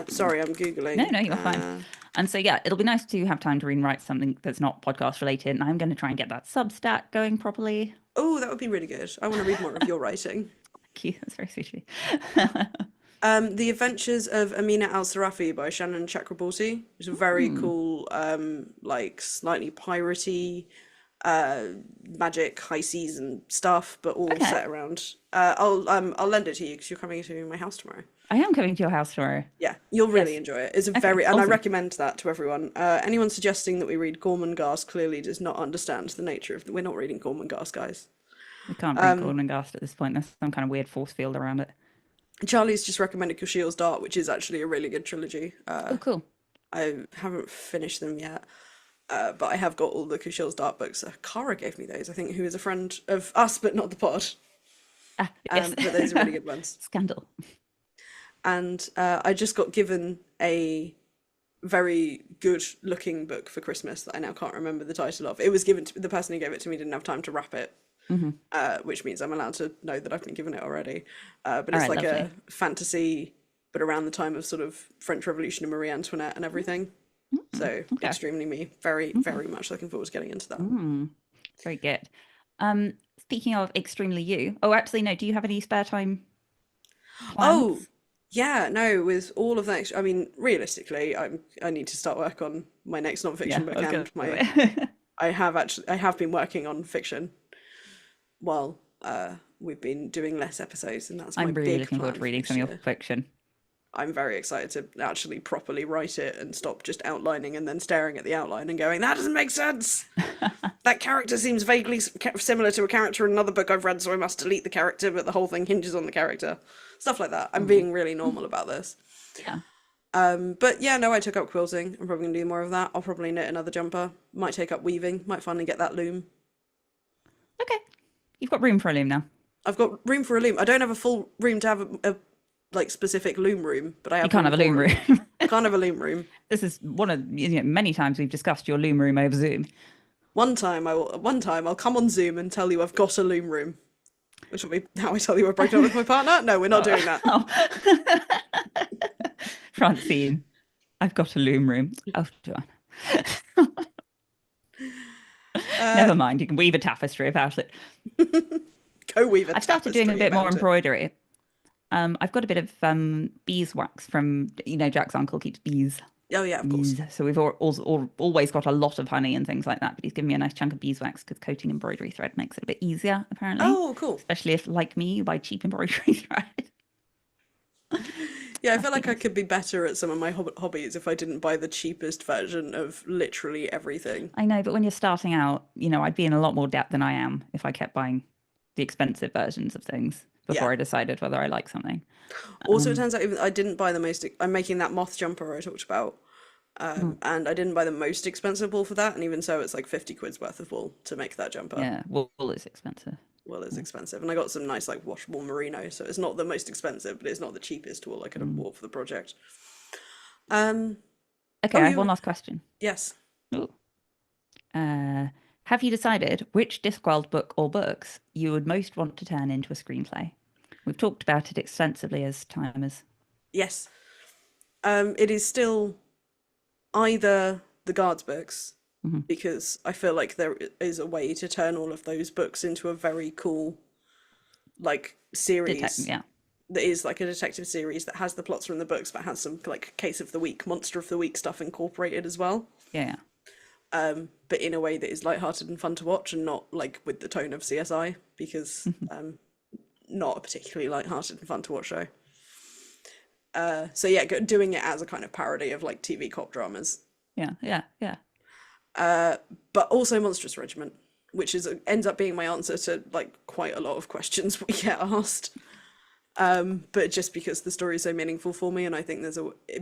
Sorry, I'm No, Googling. no, you're fine. And so yeah, it'll be nice to have time to read and write something that's not podcast related. And I'm going to try and get that Substack going properly. Oh, that would be really good. I want to read more of your writing. Thank you. That's very sweet of you. The Adventures of Amina Al-Sarafi by Shannon Chakraborty. It's a very cool, like slightly piratey, magic, high seas and stuff, but all Okay. set around. I'll lend it to you because you're coming to my house tomorrow. I am coming to your house tomorrow. Yeah, you'll really Yes. enjoy it. It's a Okay. very, and I Awesome. recommend that to everyone. Anyone suggesting that we read Gorman Gas clearly does not understand the nature of we're not reading Gorman Gas, guys. We can't read Gordon and Gast at this point. There's some kind of weird force field around it. Charlie's just recommended Kushiel's Dart, which is actually a really good trilogy. Oh, cool. I haven't finished them yet, but I have got all the Kushiel's Dart books. Kara gave me those, I think, who is a friend of us, but not the pod. Ah, yes. But those are really good ones. Scandal. And I just got given a very good looking book for Christmas that I now can't remember the title of. It was given to the person who gave it to me didn't have time to wrap it, which means I'm allowed to know that I've been given it already. But All it's right, like lovely. a fantasy, but around the time of sort of French Revolution and Marie Antoinette and everything. So Okay. extremely me. Very, very much looking forward to getting into that. Very good. Speaking of extremely you. Oh, actually, no. Do you have any spare time Oh, plans? yeah, no, with all of that, I mean, realistically, I need to start work on my next Yeah, non-fiction book I was and gonna my say. I have been working on fiction while we've been doing less episodes, and that's my I'm really big looking forward plan to for reading this some of your year. fiction. I'm very excited to actually properly write it and stop just outlining and then staring at the outline and going, that doesn't make sense. That character seems vaguely similar to a character in another book I've read, so I must delete the character, but the whole thing hinges on the character. Stuff like that. I'm being really normal about this. Yeah. But yeah, no, I took up quilting. I'm probably gonna do more of that. I'll probably knit another jumper. Might take up weaving. Might finally get that loom. Okay. You've got room for a loom now. I've got room for a loom. I don't have a full room to have a like specific loom room, but I You have can't room have a for loom a loom. room. I can't have a loom room. This is one of many times we've discussed your loom room over Zoom. One time I will. One time I'll come on Zoom and tell you I've got a loom room, which will be how I tell you I've broken up with my partner. No, we're not doing that. Oh. Francine, I've got a loom room. Oh, do I? Never mind. You can weave a tapestry about it. Go weave a I've started doing a tapestry bit more about it. embroidery. I've got a bit of beeswax from Jack's uncle keeps bees. Oh yeah, of course. So we've always got a lot of honey and things like that. But he's given me a nice chunk of beeswax because coating embroidery thread makes it a bit easier, apparently. Oh, cool. Especially if, like me, you buy cheap embroidery thread. Yeah, I feel like I could be better at some of my hobbies if I didn't buy the cheapest version of literally everything. I know, but when you're starting out, I'd be in a lot more debt than I am if I kept buying the expensive versions of things Yeah. before I decided whether I like something. Also, it turns out even I didn't buy the most. I'm making that moth jumper I talked about, and I didn't buy the most expensive wool for that. And even so, it's like 50 quid's worth of wool to make that jumper. Yeah, wool is expensive. Well, it's expensive, and I got some nice like washable merino, so it's not the most expensive, but it's not the cheapest wool I could have bought for the project. Um. Okay, Oh, I have one you. last question. Yes. Ooh. Have you decided which Discworld book or books you would most want to turn into a screenplay? We've talked about it extensively as time has. Yes. It is still either the guards books because I feel like there is a way to turn all of those books into a very cool like series Yeah. that is like a detective series that has the plots from the books, but has some like case of the week, monster of the week stuff incorporated as well. Yeah. But in a way that is lighthearted and fun to watch, and not like with the tone of CSI, because not a particularly lighthearted and fun to watch show. So yeah, doing it as a kind of parody of like TV cop dramas, Yeah. Yeah. Yeah. but also Monstrous Regiment, which is ends up being my answer to like quite a lot of questions we get asked. But just because the story is so meaningful for me, and I think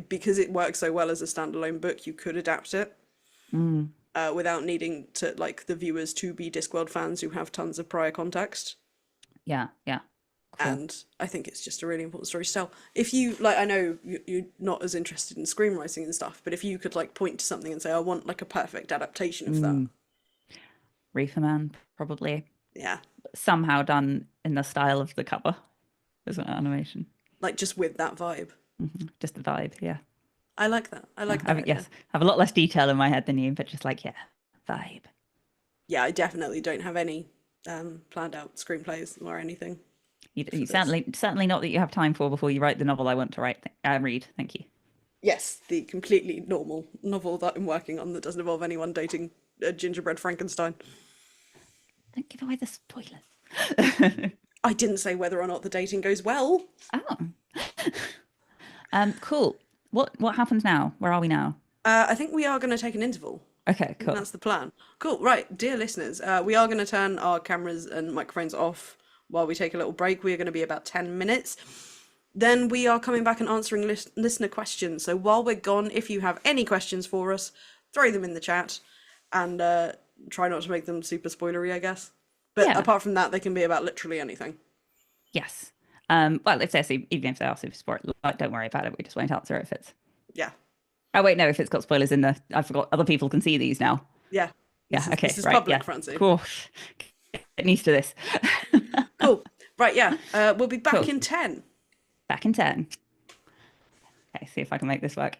because it works so well as a standalone book, you could adapt it Mm. without needing to like the viewers to be Discworld fans who have tons of prior context. Yeah. Yeah. Cool. And I think it's just a really important story to tell. If you like, I know you're not as interested in screenwriting and stuff, but if you could like point to something and say, I want like a perfect adaptation of that. Mm. Reefer Man, probably Yeah, somehow done in the style of the cover as an animation. like just with that vibe. Just the vibe. Yeah. I like that. I Yeah. like that idea. Yes, I have a lot less detail in my head than you, but just like, yeah, vibe. Yeah, I definitely don't have any planned out screenplays or anything for You this. certainly not that you have time for before you write the novel I want to read. Thank you. Yes, the completely normal novel that I'm working on that doesn't involve anyone dating a gingerbread Frankenstein. Don't give away the spoilers. I didn't say whether or not the dating goes well. Oh, cool. What happens now? Where are we now? I think we are going to take an interval. Okay, I think cool. that's the plan. Cool. Right, dear listeners, we are going to turn our cameras and microphones off while we take a little break. We are going to be about 10 minutes. Then we are coming back and answering listener questions. So while we're gone, if you have any questions for us, throw them in the chat and try not to make them super spoilery, I guess. But Yeah. apart from that, they can be about literally anything. Yes. Well, if even if they are super spoiled, like, don't worry about it. We just won't answer it if it's. Yeah. Oh wait, no. If it's got spoilers in the, I forgot. Other people can see these now. Yeah. Yeah. This Okay. is Right. Yeah. public, Francie. Cool. Getting used to this. Cool. Right, yeah. We'll be back Cool. in 10. Back in 10. Okay. See if I can make this work.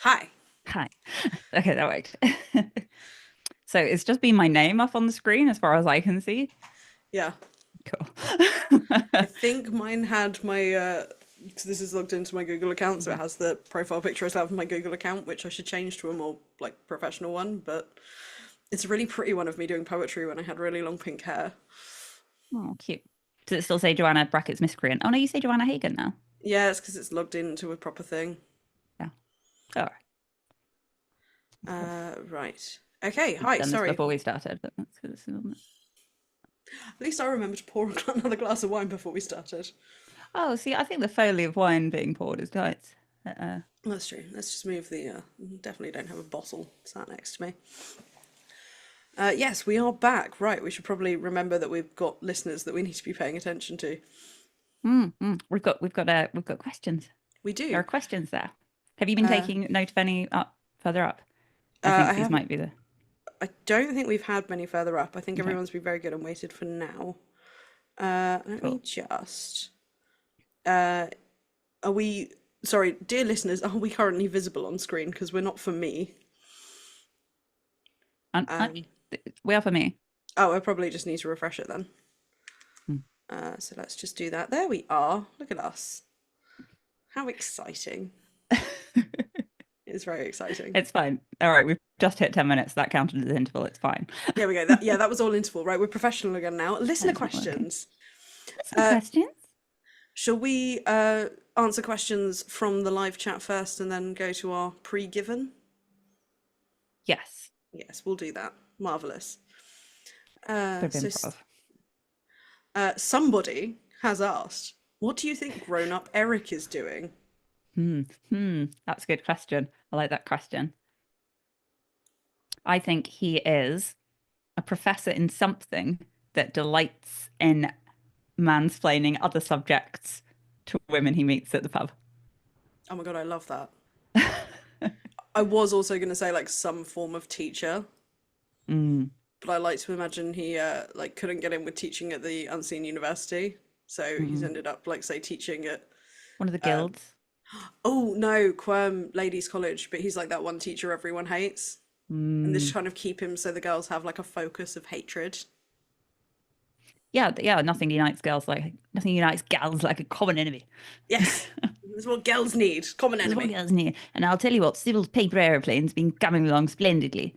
Hi. Hi. Okay, that worked. So it's just been my name up on the screen as far as I can see. Yeah. Cool. I think mine had my, 'cause this is logged into my Google account, so it Mhm. has the profile picture as well from my Google account, which I should change to a more, like, professional one, but it's a really pretty one of me doing poetry when I had really long pink hair. Oh, cute. Does it still say Joanna brackets miscreant? Oh no, you say Joanna Hagen now. Yeah, it's because it's logged into a proper thing. Yeah. All right. Cool. Right. Okay, Should have hi, done this sorry. before we started, but that's good. At least I remember to pour another glass of wine before we started. Oh, see, I think the foley of wine being poured is nice. That's true. Let's just move the, definitely don't have a bottle sat next to me. Yes, we are back. Right, we should probably remember that we've got listeners that we need to be paying attention to. We've got questions. We There are do. questions there. Have you been taking note of any up further up? I I think these haven't. might be the I don't think we've had many further up. I think okay. everyone's been very good and waited for now. Let me Cool. just. Are we? Sorry, dear listeners, are we currently visible on screen? Because we're not for me. And we are for me. Oh, I probably just need to refresh it then. Hmm. So let's just do that. There we are. Look at us. How exciting! It's very exciting. It's fine. All right, we've just hit 10 minutes. That counted as interval. It's fine. There we go. That, yeah, that was all interval, right? We're professional again now. Listener That's not working. questions. Some questions? Shall we answer questions from the live chat first and then go to our pre-given? Yes. Yes, we'll do that. Marvelous. Bit of So improv. somebody has asked, what do you think grown-up Eric is doing? That's a good question. I like that question. I think he is a professor in something that delights in mansplaining other subjects to women he meets at the pub. Oh my God, I love that. I was also going to say like some form of teacher, Mm, but I like to imagine he like couldn't get in with teaching at the Unseen University, so he's mm. ended up like say teaching at One of the guilds. oh no, Quirm Ladies College, but he's like that one teacher everyone hates. And this Mm. trying to keep him so the girls have like a focus of hatred. Yeah, yeah, nothing unites gals like a common enemy. Yes, this is what girls need. Common This is what enemy. girls need. And I'll tell you what, Sybil's paper aeroplane's been coming along splendidly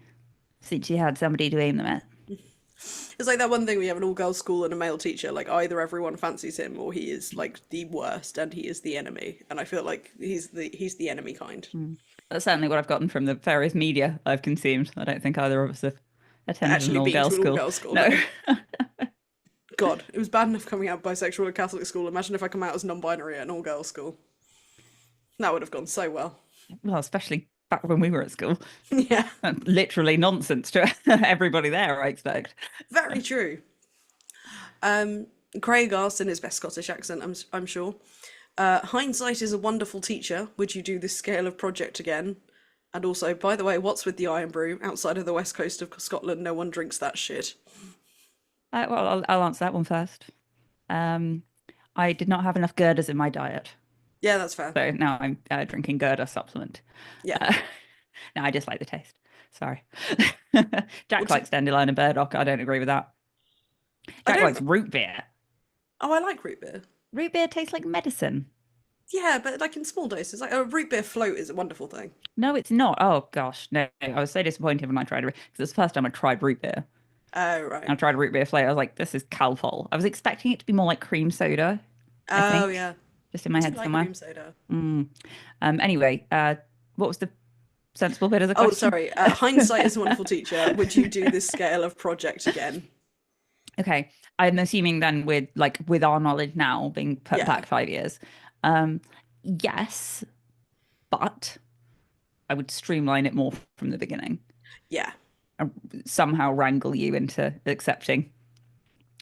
since she had somebody to aim them at. It's like that one thing we have an all-girls school and a male teacher. Like either everyone fancies him or he is like the worst and he is the enemy. And I feel like he's the enemy kind. That's certainly what I've gotten from the various media I've consumed. I don't think either of us have attended an Actually being all-girls to an school. all-girls school, No. no. God, it was bad enough coming out bisexual at Catholic school. Imagine if I come out as non-binary at an all-girls school. That would have gone so well. Well, especially back when we were at school. Yeah, Literally nonsense to everybody there, I expect. very true. Craig asked in his best Scottish accent, I'm sure. Hindsight is a wonderful teacher. Would you do this scale of project again? And also, by the way, what's with the iron brew? Outside of the west coast of Scotland, no one drinks that shit. Well, I'll answer that one first. I did not have enough girders in my diet. Yeah, that's fair. So now I'm drinking girder supplement. Yeah. Uh, no, I just like the taste. Sorry. Well, Jack likes dandelion and burdock. I don't agree with that. I Jack likes don't. root beer. Oh, I like root beer. Root beer tastes like medicine. Yeah, but like in small doses. Like a root beer float is a wonderful thing. No, it's not. Oh gosh, no. I was so disappointed when I tried it because it's the first time I tried root beer. Oh, right. I tried root beer flavor. I was like, this is Calpol. I was expecting it to be more like cream soda, I Oh, think, yeah. just in my I do head like somewhere. cream soda. Anyway, what was the sensible bit of the Oh, question? sorry. Hindsight is a wonderful teacher. Would you do this scale of project again? Okay, I'm assuming then with our knowledge now being put Yeah. back 5 years, yes, but I would streamline it more from the beginning. Yeah. Somehow wrangle you into accepting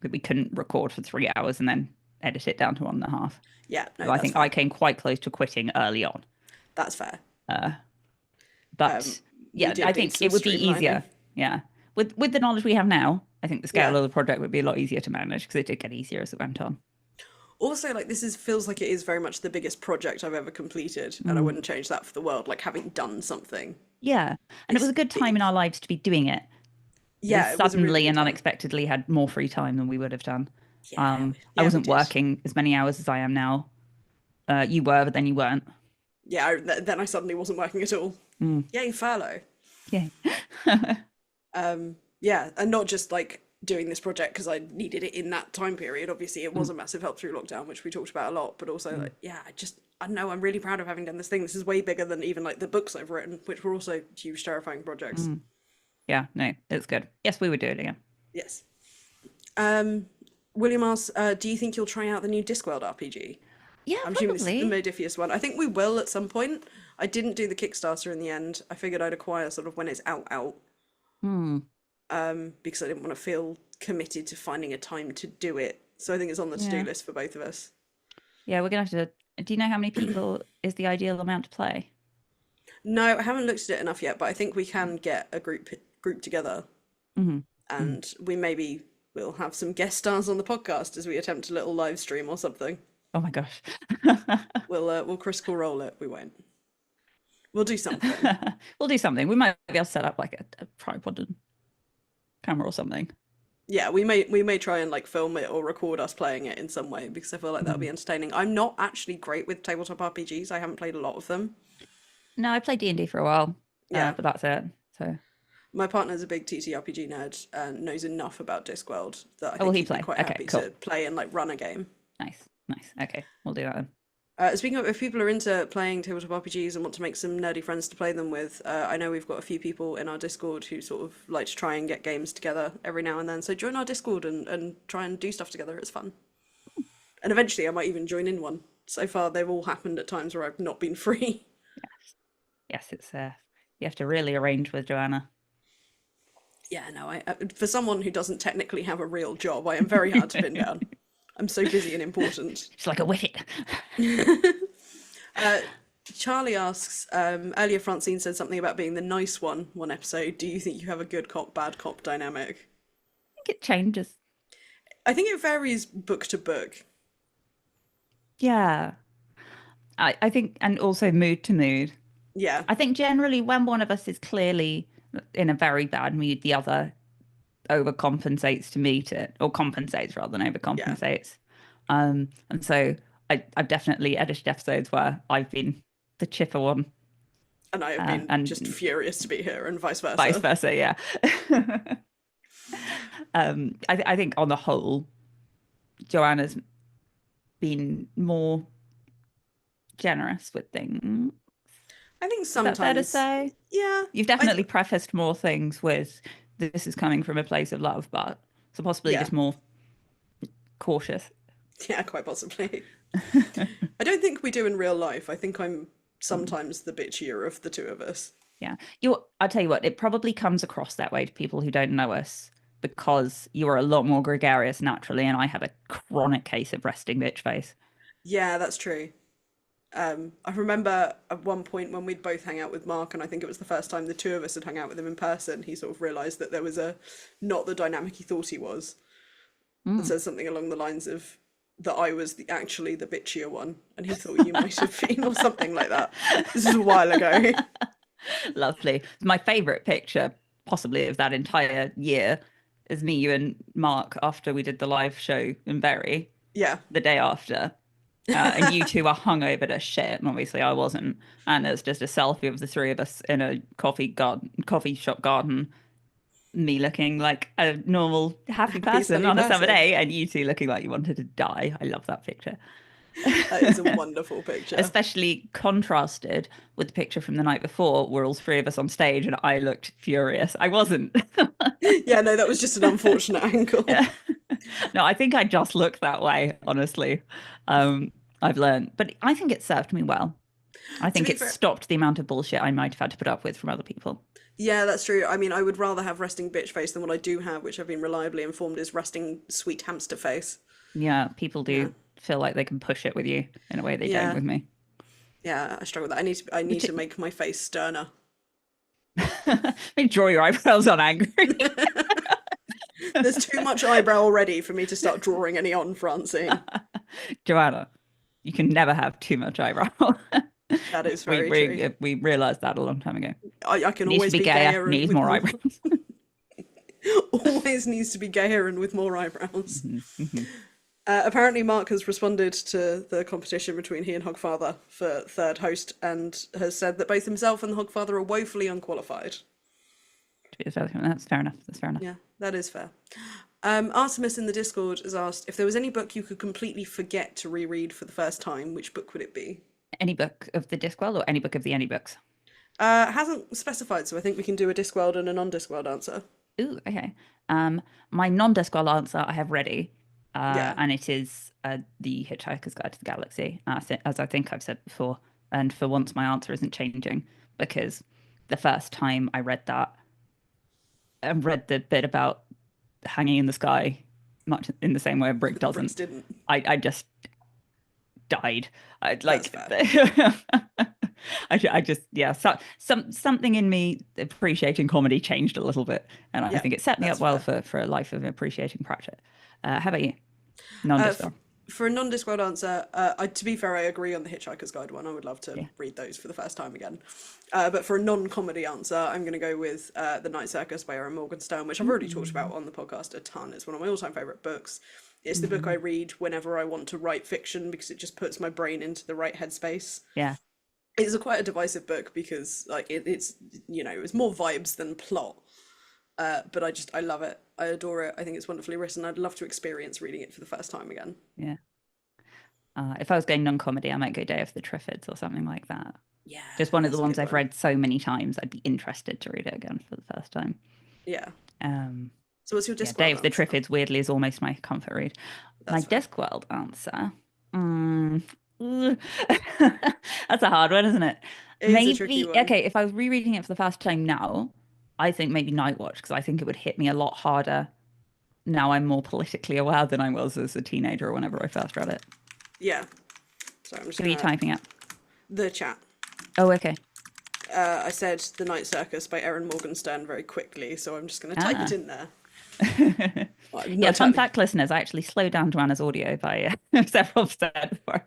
that we couldn't record for 3 hours and then edit it down to 1.5. Yeah. No, So I that's think I fair. came quite close to quitting early on. That's fair. But We yeah, did I need think some it would be streamlining. easier. Yeah. With the knowledge we have now, I think the scale Yeah. of the project would be a lot easier to manage because it did get easier as it went on. Also, like this is feels like it is very much the biggest project I've ever completed, and I Mm. wouldn't change that for the world. Like having done something Yeah. And it was this a good time in big. our lives to be doing it. We Yeah, it was a really suddenly good and time. unexpectedly had more free time than we would have done. Yeah, I yeah, we wasn't did. working as many hours as I am now. You were, but then you weren't. Yeah, then I suddenly wasn't working at all. Mm. Yay, furlough. Yay. Yeah, and not just like doing this project because I needed it in that time period. Obviously, it was Mm. a massive help through lockdown, which we talked about a lot. But also, Mm. like, yeah, I don't know. I'm really proud of having done this thing. This is way bigger than even like the books I've written, which were also huge, terrifying projects. Mm. Yeah, no, it's good. Yes, we would do it again. Yes. Um, William asks, do you think you'll try out the new Discworld RPG? Yeah, I'm assuming this is the probably. Modifius one. I think we will at some point. I didn't do the Kickstarter in the end. I figured I'd acquire sort of when it's out, Hmm. because I didn't want to feel committed to finding a time to do it. So I think it's on the to-do Yeah. list for both of us. Yeah, we're gonna have to. Do you know how many people is the ideal amount to play? No, I haven't looked at it enough yet, but I think we can get a group together, Hmm. Hmm. and we maybe will have some guest stars on the podcast as we attempt a little live stream or something. Oh my gosh. We'll critical role it. We won't. We'll do something. We'll do something. We might be able to set up like a tripod and camera or something. Yeah, we may try and like film it or record us playing it in some way because I feel like that'll Mm. be entertaining. I'm not actually great with tabletop RPGs. I haven't played a lot of them. No, I played D&D for a while, Yeah, but that's it. So, my partner's a big TTRPG nerd and knows enough about Discworld that I oh, will think he he'd be play? quite Okay, happy cool. to play and like run a game. Nice, nice. Okay, we'll do that then. Speaking of, if people are into playing tabletop RPGs and want to make some nerdy friends to play them with, I know we've got a few people in our Discord who sort of like to try and get games together every now and then. So join our Discord and try and do stuff together. It's fun. And eventually I might even join in one. So far, they've all happened at times where I've not been free. Yes, yes. It's you have to really arrange with Joanna. Yeah, no, for someone who doesn't technically have a real job, I am very hard to pin down. I'm so busy and important. She's like a whippet. Uh, Charlie asks, earlier Francine said something about being the nice one episode. Do you think you have a good cop, bad cop dynamic? I think it changes. I think it varies book to book. Yeah, I think, and also mood to mood. Yeah, I think generally when one of us is clearly in a very bad mood, the other overcompensates to meet it, or compensates rather than yeah. overcompensates. And so I've definitely edited episodes where I've been the chipper one, And I have been just and furious to be here and vice vice versa. versa. Yeah. I think on the whole, Joanna's been more generous with things. I think Is that fair to sometimes, say? yeah, You've definitely prefaced more things with this is coming from a place of love, but so possibly yeah, just more cautious. yeah, quite possibly. I don't think we do in real life. I think I'm sometimes the bitchier of the two of us. Yeah. I'll tell you what, it probably comes across that way to people who don't know us because you're a lot more gregarious naturally, and I have a chronic case of resting bitch face. Yeah, that's true. I remember at one point when we'd both hang out with Mark, and I think it was the first time the two of us had hung out with him in person, he sort of realised that there was a not the dynamic he thought he was, and Mm. said something along the lines of that I was actually the bitchier one, and he thought you might have been, or something like that. This is a while ago. Lovely. My favorite picture, possibly of that entire year, is me, you, and Mark after we did the live show in Bury Yeah, the day after. And you two are hungover to shit, and obviously I wasn't. And it's just a selfie of the three of us in a coffee shop garden, me looking like a normal, happy happy person sunny on a summer person. day, and you two looking like you wanted to die. I love that picture. That is a wonderful picture. Especially contrasted with the picture from the night before, where all three of us on stage and I looked furious. I wasn't. Yeah, no, that was just an unfortunate angle. Yeah. No, I think I just looked that way, honestly. I've learned, but I think it served me well. I To think be it fair, stopped the amount of bullshit I might have had to put up with from other people. yeah, that's true. I mean, I would rather have resting bitch face than what I do have, which I've been reliably informed is resting sweet hamster face. Yeah, people Yeah. do feel like they can push it with you in a way they don't Yeah. with me. Yeah, I struggle with that. I need to Which make my face sterner. may draw your eyebrows on angry. There's too much eyebrow already for me to start drawing any on, Francine. Joanna, you can never have too much eyebrow. That is We very true. we realized that a long time ago. I can Needs to always be be gayer, gayer and needs with more more. eyebrows. Always needs to be gayer and with more eyebrows. Mhm. Apparently, Mark has responded to the competition between he and Hogfather for third host and has said that both himself and the Hogfather are woefully unqualified. That's fair enough. That's fair enough. Yeah, that is fair. Artemis in the Discord has asked if there was any book you could completely forget to reread for the first time, which book would it be? Any book of the Discworld or any book of the any books? Hasn't specified, so I think we can do a Discworld and a non-Discworld answer. Ooh, okay. My non-Discworld answer I have ready, Yeah, and it is The Hitchhiker's Guide to the Galaxy, as I think I've said before. And for once, my answer isn't changing because the first time I read that and read the bit about hanging in the sky, much in the same way a brick Brooks doesn't, didn't. I just died. I That's like fair. I just yeah, something in me appreciating comedy changed a little bit, and I Yeah, think it set me up that's well fair. for a life of appreciating Pratchett. How about you? Uh, Non-Discworld. f- for a non-Discworld answer, to be fair, I agree on the Hitchhiker's Guide one. I would love to Yeah. read those for the first time again. But for a non-comedy answer, I'm going to go with The Night Circus by Erin Morgenstern, which I've already talked about on the podcast a ton. It's one of my all-time favourite books. It's the book I Mm. read whenever I want to write fiction because it just puts my brain into the right headspace. Yeah. It's a quite a divisive book because like it's it's more vibes than plot. But I love it. I adore it. I think it's wonderfully written. I'd love to experience reading it for the first time again. Yeah. If I was going non-comedy, I might go Day of the Triffids or something like that. Yeah, Just one of the that's a ones good I've one. read so many times, I'd be interested to read it again for the first time. Yeah. Um, So what's your yeah, Day Discworld of the answer? Triffids weirdly is almost my comfort read. My That's fair. Discworld answer. Mm, that's a hard one, isn't it? It is a tricky Maybe, one. okay, if I was rereading it for the first time now, I think maybe Night Watch, because I think it would hit me a lot harder now I'm more politically aware than I was as a teenager or whenever I first read it. Yeah. So I'm just Who are you gonna typing up? the chat. Oh, okay. I said The Night Circus by Erin Morgenstern very quickly, so I'm just gonna type it Ah. in there. Well, Yeah, not fun technically. fact, listeners, I actually slowed down Joanna's audio by several percent before.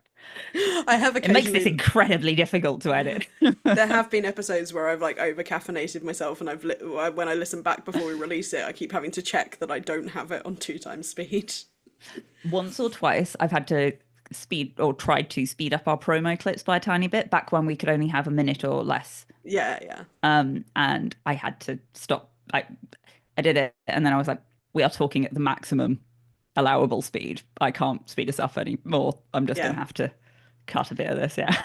I have It makes this occasionally. incredibly difficult to edit. There have been episodes where I've like over caffeinated myself, and when I listen back before we release it, I keep having to check that I don't have it on 2 times speed. Once or twice, I've had to speed or tried to speed up our promo clips by a tiny bit back when we could only have a minute or less. Yeah, yeah. And I had to stop. I did it, and then I was like, "We are talking at the maximum allowable speed. I can't speed us up anymore. I'm just going Yeah, to have to cut a bit of this." Yeah,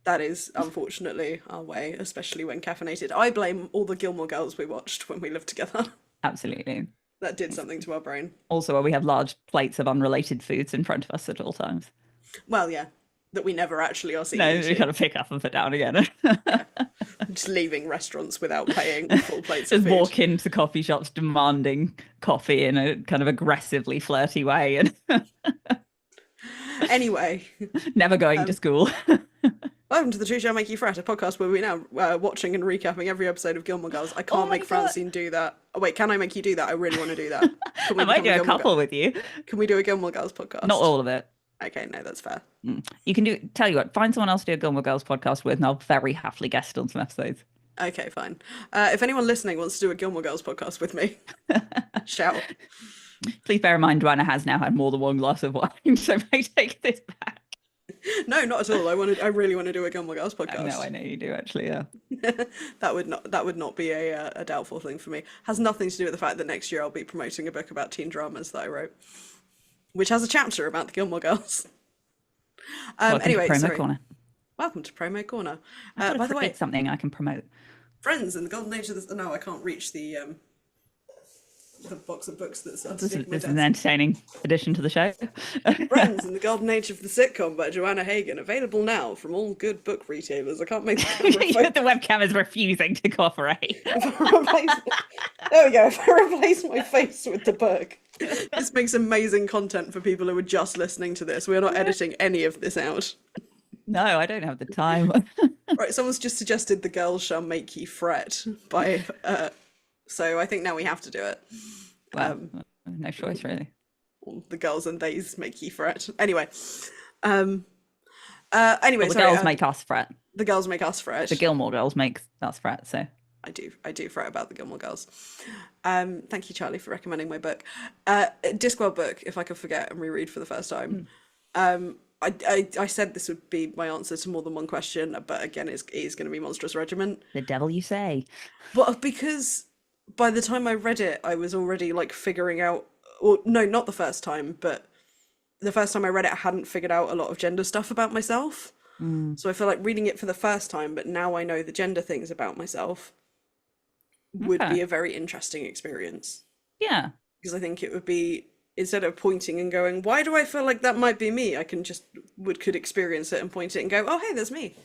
that is unfortunately our way, especially when caffeinated. I blame all the Gilmore Girls we watched when we lived together. absolutely. That did something to our brain. Also, we have large plates of unrelated foods in front of us at all times. Well, yeah, that we never actually are seen No, we eating. kind of pick up and put down again. Yeah, just leaving restaurants without paying full plates of Just food. walk into coffee shops demanding coffee in a kind of aggressively flirty way and Anyway, never going to school. welcome to the True Shall Make You Fret, a podcast where we're now watching and recapping every episode of Gilmore Girls. I Oh can't my make God. Francine do that. Oh wait, can I make you do that? I really want to do that. Can we I might become do a Gilmore couple with you. Can we do a Gilmore Girls podcast? Not all of it. Okay, no, that's fair. You can tell you what, find someone else to do a Gilmore Girls podcast with, and I'll very happily guest on some episodes. Okay, fine. If anyone listening wants to do a Gilmore Girls podcast with me, shout. Please bear in mind, Joanna has now had more than one glass of wine, so may take this back. No, not at all. I really want to do a Gilmore Girls podcast. No, I know you do actually. Yeah. That would not be a doubtful thing for me. Has nothing to do with the fact that next year I'll be promoting a book about teen dramas that I wrote, which has a chapter about the Gilmore Girls. Welcome Anyway, to Promo sorry. Corner. Welcome to Promo Corner. I've got By to the way, create something I can promote. friends in the golden age of the no, I can't reach the box of books that's This underneath is, my this is an desk. entertaining addition to the show. Friends in the golden age of the sitcom by Joanna Hagan, available now from all good book retailers. I can't make the camera The webcam is refusing to cooperate. There we go. If I replace my face with the book, this makes amazing content for people who are just listening to this. We are not editing any of this out. No, I don't have the time. Right, someone's just suggested "The Girls Shall Make You Fret" so I think now we have to do it. Well, no choice really. The girls and theys make you fret. Anyway, Well, the sorry. girls make us fret. The girls make us The fret. Gilmore Girls make us fret. So I do fret about the Gilmore Girls. Thank you, Charlie, for recommending my book. Discworld book, if I could forget and reread for the first time. I said this would be my answer to more than one question, but again, it is going to be Monstrous Regiment. the devil you say. Well, because by the time I read it, I was already like figuring out, or no, not the first time, but the first time I read it, I hadn't figured out a lot of gender stuff about myself. So I feel like reading it for the first time, but now I know the gender things about myself, would Okay. be a very interesting experience. Yeah. Because I think it would be, instead of pointing and going, why do I feel like that might be me? I can just could experience it and point it and go, oh hey, there's me.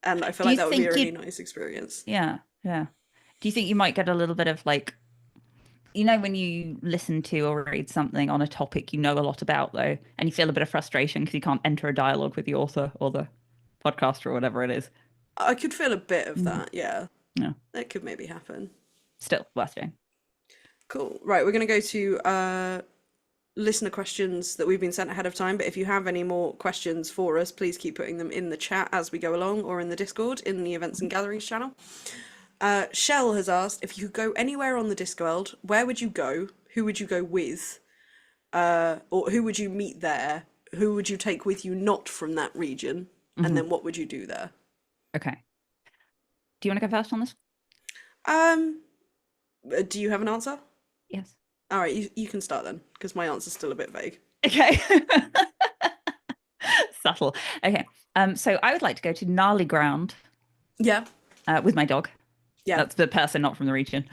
And I feel Do like you that would be a think really you'd? nice experience. Yeah. Yeah. Do you think you might get a little bit of like, you know, when you listen to or read something on a topic you know a lot about, though, and you feel a bit of frustration because you can't enter a dialogue with the author or the podcaster or whatever it is? I could feel a bit of Mm. that, yeah. Yeah. That could maybe happen. Still worth doing. Cool. Right, we're going to go to listener questions that we've been sent ahead of time. But if you have any more questions for us, please keep putting them in the chat as we go along, or in the Discord in the Events and Gatherings channel. Shell has asked, if you could go anywhere on the Discworld, where would you go? Who would you go with? Or who would you meet there? Who would you take with you not from that region? And then what would you do there? Okay. Do you want to go first on this? Do you have an answer? Yes. All right, you can start then, because my answer's still a bit vague. Okay. Subtle. Okay. So I would like to go to Gnarly Ground Yeah. with my dog. Yeah. That's the person, not from the region.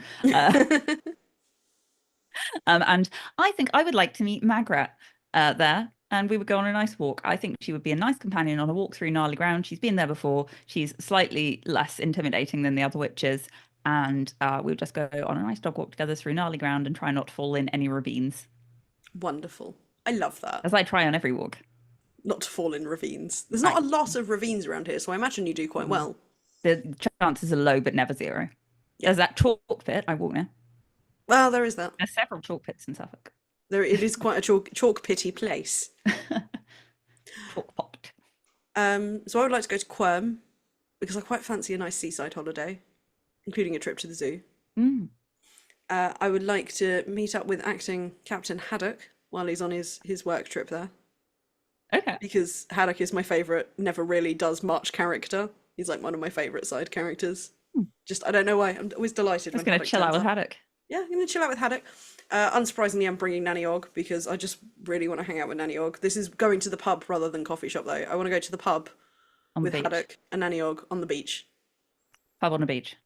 And I think I would like to meet Magrat there, and we would go on a nice walk. I think she would be a nice companion on a walk through Gnarly Ground. She's been there before. She's slightly less intimidating than the other witches, and we would just go on a nice dog walk together through Gnarly Ground and try not to fall in any ravines, Wonderful. I love that. as I try on every walk. Not to fall in ravines. There's not a lot of ravines around here, so I imagine you do quite well. The chances are low, but never zero. There's that chalk pit I walk near. Well, there is that. There's several chalk pits in Suffolk. It is quite a chalk pitty place. Chalk pot. So I would like to go to Quirm, because I quite fancy a nice seaside holiday, including a trip to the zoo. I would like to meet up with acting Captain Haddock while he's on his work trip there, Okay. because Haddock is my favourite, never really does much character. He's like one of my favourite side characters. Just, I don't know why, I'm always delighted Just when going to Haddock chill out turns with up. Haddock. Yeah, I'm going to chill out with Haddock. Unsurprisingly, I'm bringing Nanny Og because I just really want to hang out with Nanny Og. This is going to the pub rather than coffee shop, though. I want to go to the pub On the with beach. Haddock and Nanny Og on the beach. Pub on a beach.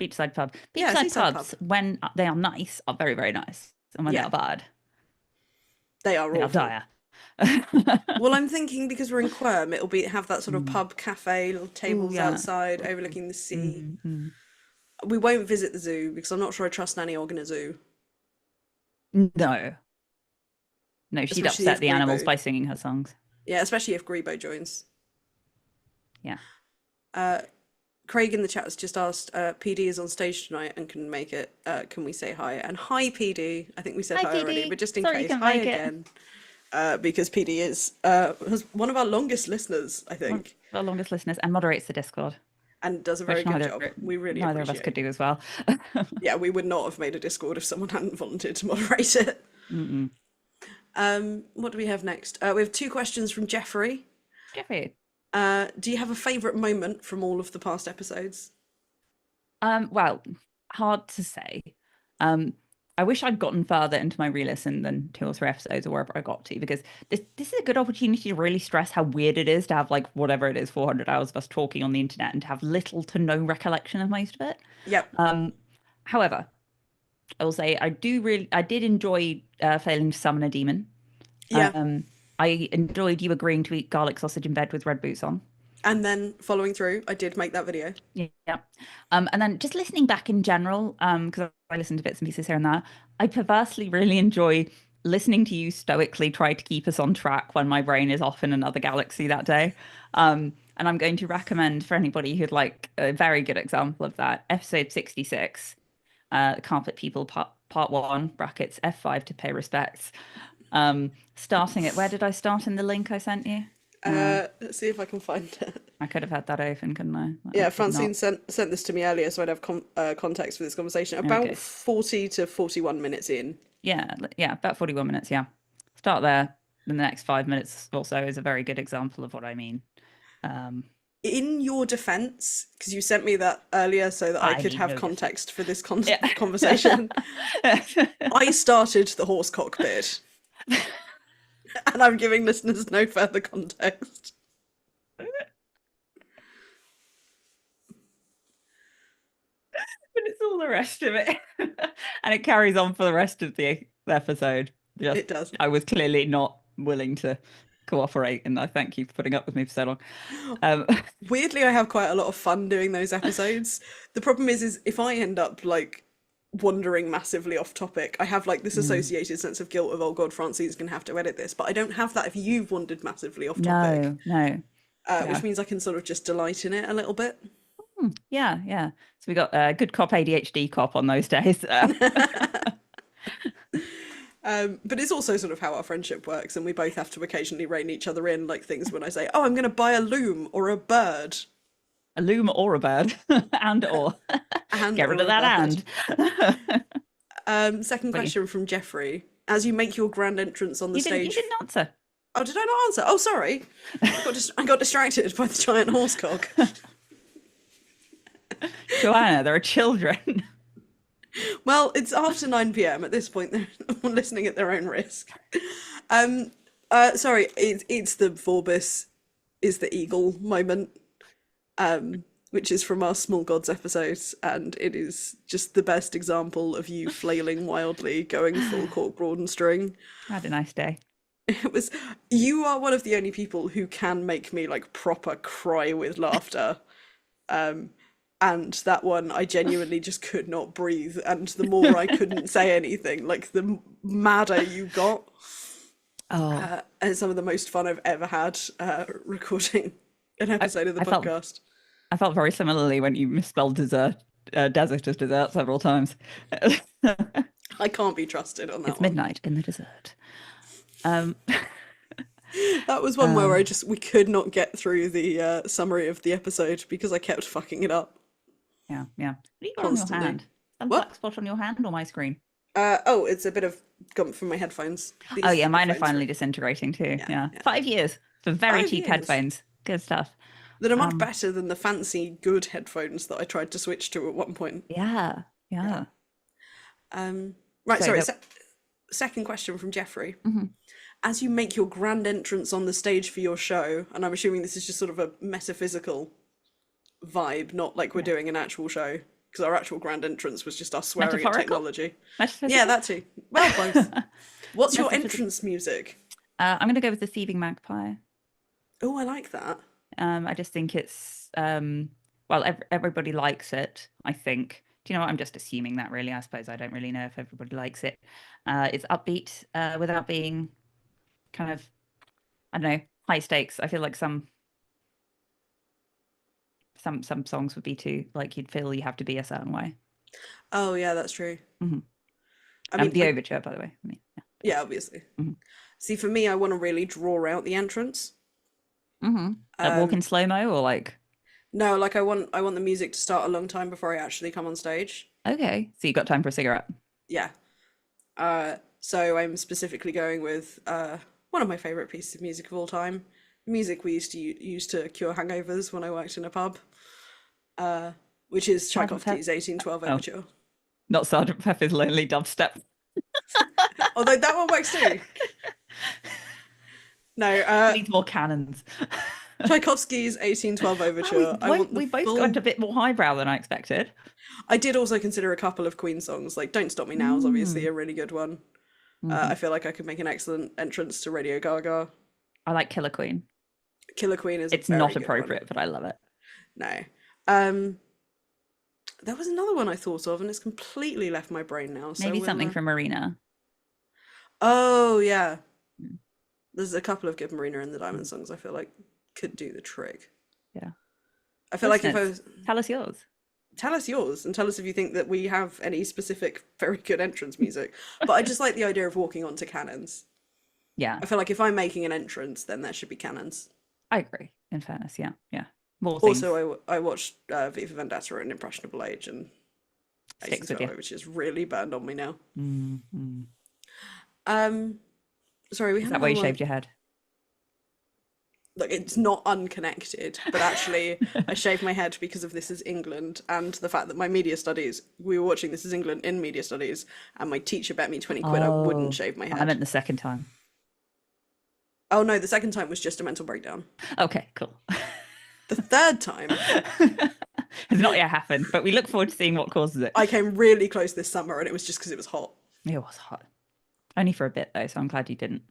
Beachside pub. Yeah, Beachside seaside pubs, when they are nice, are very, very nice. And when Yeah. they are bad, They are they are awful. dire. Well, I'm thinking because we're in Quirm, it'll have that sort of pub cafe, little tables yeah. outside overlooking the sea. Mm. We won't visit the zoo because I'm not sure I trust Nanny Og in a zoo. No. No, she'd Especially upset if the animals Grebo- by singing her songs. Yeah, especially if Grebo joins. Yeah. Craig in the chat has just asked, PD is on stage tonight and can make it. Can we say hi? And hi, PD. I think we said Hi, hi already, PD. but just in Sorry you case, couldn't hi make it. again. Because PD is one of our longest listeners, I think, Our longest listeners, and moderates the Discord, and does a very which good neither, job. We really neither of us appreciate could it. do as well. Yeah, we would not have made a Discord if someone hadn't volunteered to moderate it. What do we have next? We have two questions from Jeffrey. Jeffrey. Do you have a favourite moment from all of the past episodes? Well, hard to say. I wish I'd gotten further into my re-listen than 2 or 3 episodes or wherever I got to, because this is a good opportunity to really stress how weird it is to have like whatever it is, 400 hours of us talking on the internet and to have little to no recollection of most of it. Yep. However, I will say I did enjoy failing to summon a demon. Yeah. I enjoyed you agreeing to eat garlic sausage in bed with red boots on. And then following through, I did make that video. Yeah. And then just listening back in general, because I listened to bits and pieces here and there, I perversely really enjoy listening to you stoically try to keep us on track when my brain is off in another galaxy that day. And I'm going to recommend for anybody who'd like a very good example of that, episode 66, Carpet People part one, brackets F5 to pay respects. Starting it, where did I start in the link I sent you? Let's see if I can find it. I could have had that open, couldn't I? I Yeah, did not. Francine sent this to me earlier, so I'd have context for this conversation. Okay. About 40 to 41 minutes in. Yeah, yeah, about 41 minutes. Yeah. Start there. The next 5 minutes or so is a very good example of what I mean. In your defense, because you sent me that earlier so that I I could need have no defense. context for this Yeah. conversation, I started the horse cockpit, and I'm giving listeners no further context. But it's all the rest of it. And it carries on for the rest of the episode. Just, It does. I was clearly not willing to cooperate, and I thank you for putting up with me for so long. Weirdly, I have quite a lot of fun doing those episodes. The problem is if I end up like wandering massively off topic, I have like this associated sense of guilt of, oh god, Francine's gonna have to edit this, but I don't have that if you've wandered massively off topic. No. Which means I can sort of just delight in it a little bit. Yeah. So we got a good cop, ADHD cop on those days. But it's also sort of how our friendship works, and we both have to occasionally rein each other in, like things when I say, oh, I'm going to buy a loom or a bird. A loom or a bird, and or. And Get rid of that and. Second question from Jeffrey. As you make your grand entrance on the stage... You didn't answer. Oh, did I not answer? Oh, sorry. I got distracted by the giant horse cock. Joanna, there are children. Well, it's after 9 p.m. At this point. They're listening at their own risk. Sorry, it's the Vorbis is the eagle moment, which is from our Small Gods episodes, and it is just the best example of you flailing wildly, going full cork, broad and string. I had a nice day. It was. You are one of the only people who can make me like proper cry with laughter. And that one, I genuinely just could not breathe. And the more I couldn't say anything, like the madder you got. Oh. And some of the most fun I've ever had recording an episode of the podcast. I felt very similarly when you misspelled desert as dessert several times. I can't be trusted on that It's midnight in the desert. That was one where we could not get through the summary of the episode because I kept fucking it up. Yeah. What do you got on your hand? Some black spot on your hand or my screen? Oh, it's a bit of gum from my headphones. Oh yeah, mine are finally disintegrating too. Yeah. 5 years for very cheap headphones. Good stuff. That are much better than the fancy good headphones that I tried to switch to at one point. Yeah. Right, sorry. Second question from Jeffrey. Mm-hmm. As you make your grand entrance on the stage for your show, and I'm assuming this is just sort of a metaphysical vibe, not like we're doing an actual show, because our actual grand entrance was just us swearing at technology. Yeah, that too. Well, both. What's your entrance music? I'm going to go with the Thieving Magpie. Oh, I like that. I just think it's everybody likes it, I think. Do you know what? I'm just assuming that, really. I suppose I don't really know if everybody likes it. It's upbeat without being kind of, I don't know, high stakes. I feel like some songs would be too, like, you'd feel you have to be a certain way. Oh yeah, that's true. Mm-hmm. I mean, the overture, by the way. I mean, yeah, obviously. Mm-hmm. See, for me, I want to really draw out the entrance. Mm-hmm. Like walk in slow-mo or like? No, like I want the music to start a long time before I actually come on stage. Okay, so you got time for a cigarette? Yeah. So I'm specifically going with one of my favorite pieces of music of all time. Music we used to use to cure hangovers when I worked in a pub, which is Tchaikovsky's 1812 Overture. Not Sergeant Pepper's Lonely Dubstep. Although that one works too. No, needs more cannons. Tchaikovsky's 1812 Overture. We both got a bit more highbrow than I expected. I did also consider a couple of Queen songs, like Don't Stop Me Now is obviously a really good one. I feel like I could make an excellent entrance to Radio Gaga. I like Killer Queen. Killer Queen is it's not appropriate, but I love it. No. There was another one I thought of and it's completely left my brain now. So maybe something from Marina. Oh yeah. There's a couple of good Marina and the Diamond songs I feel like could do the trick. Yeah. I feel like if I was... Tell us yours. tell us yours and tell us if you think that we have any specific very good entrance music. But I just like the idea of walking onto cannons. Yeah, I feel like if I'm making an entrance, then there should be cannons. I agree. In fairness, yeah, yeah. More things Also, I watched V for Vendetta and Impressionable Age and Ace and sticks with you. Spillway, which is really burned on me now. Mm-hmm. Um, Sorry, we Is had that why another you one. shaved your head? Look, it's not unconnected, but actually, I shaved my head because of This Is England and the fact that my media studies, we were watching This Is England in media studies, and my teacher bet me 20 quid I wouldn't Oh, shave my I head. meant the second time. Oh no, the second time was just a mental breakdown. Okay, cool. The third time, Has not yet happened, but we look forward to seeing what causes it. I came really close this summer, and it was just because it was hot. It was hot. Only for a bit though, so I'm glad you didn't.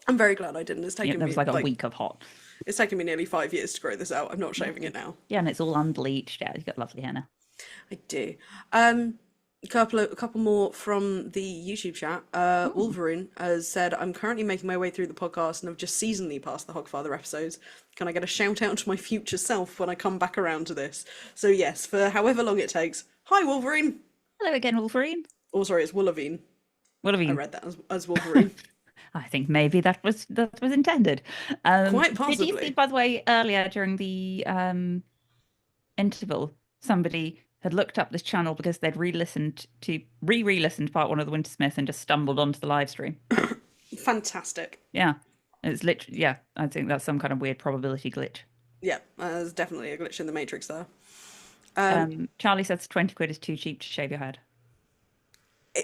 I'm very glad I didn't. It's Yeah, taken there me was like a week of hot. it's taken me nearly 5 years to grow this out. I'm not shaving it now. Yeah, and it's all unbleached. Yeah, you've got lovely hair now. I do. A couple more from the YouTube chat. Wolverine has said, "I'm currently making my way through the podcast and have just seasonally passed the Hogfather episodes. Can I get a shout out to my future self when I come back around to this?" So yes, for however long it takes. Hi Wolverine. Hello again, Wolverine. Oh, sorry, it's Wolverine. What have I you? read that as Wolverine. I think maybe that was intended. Quite Did possibly. you see, by the way, earlier during the interval, somebody had looked up this channel because they'd re-listened part one of the Wintersmith and just stumbled onto the live stream. Fantastic. Yeah, it's literally, yeah. I think that's some kind of weird probability glitch. Yeah, there's definitely a glitch in the matrix there. Charlie says 20 quid is too cheap to shave your head.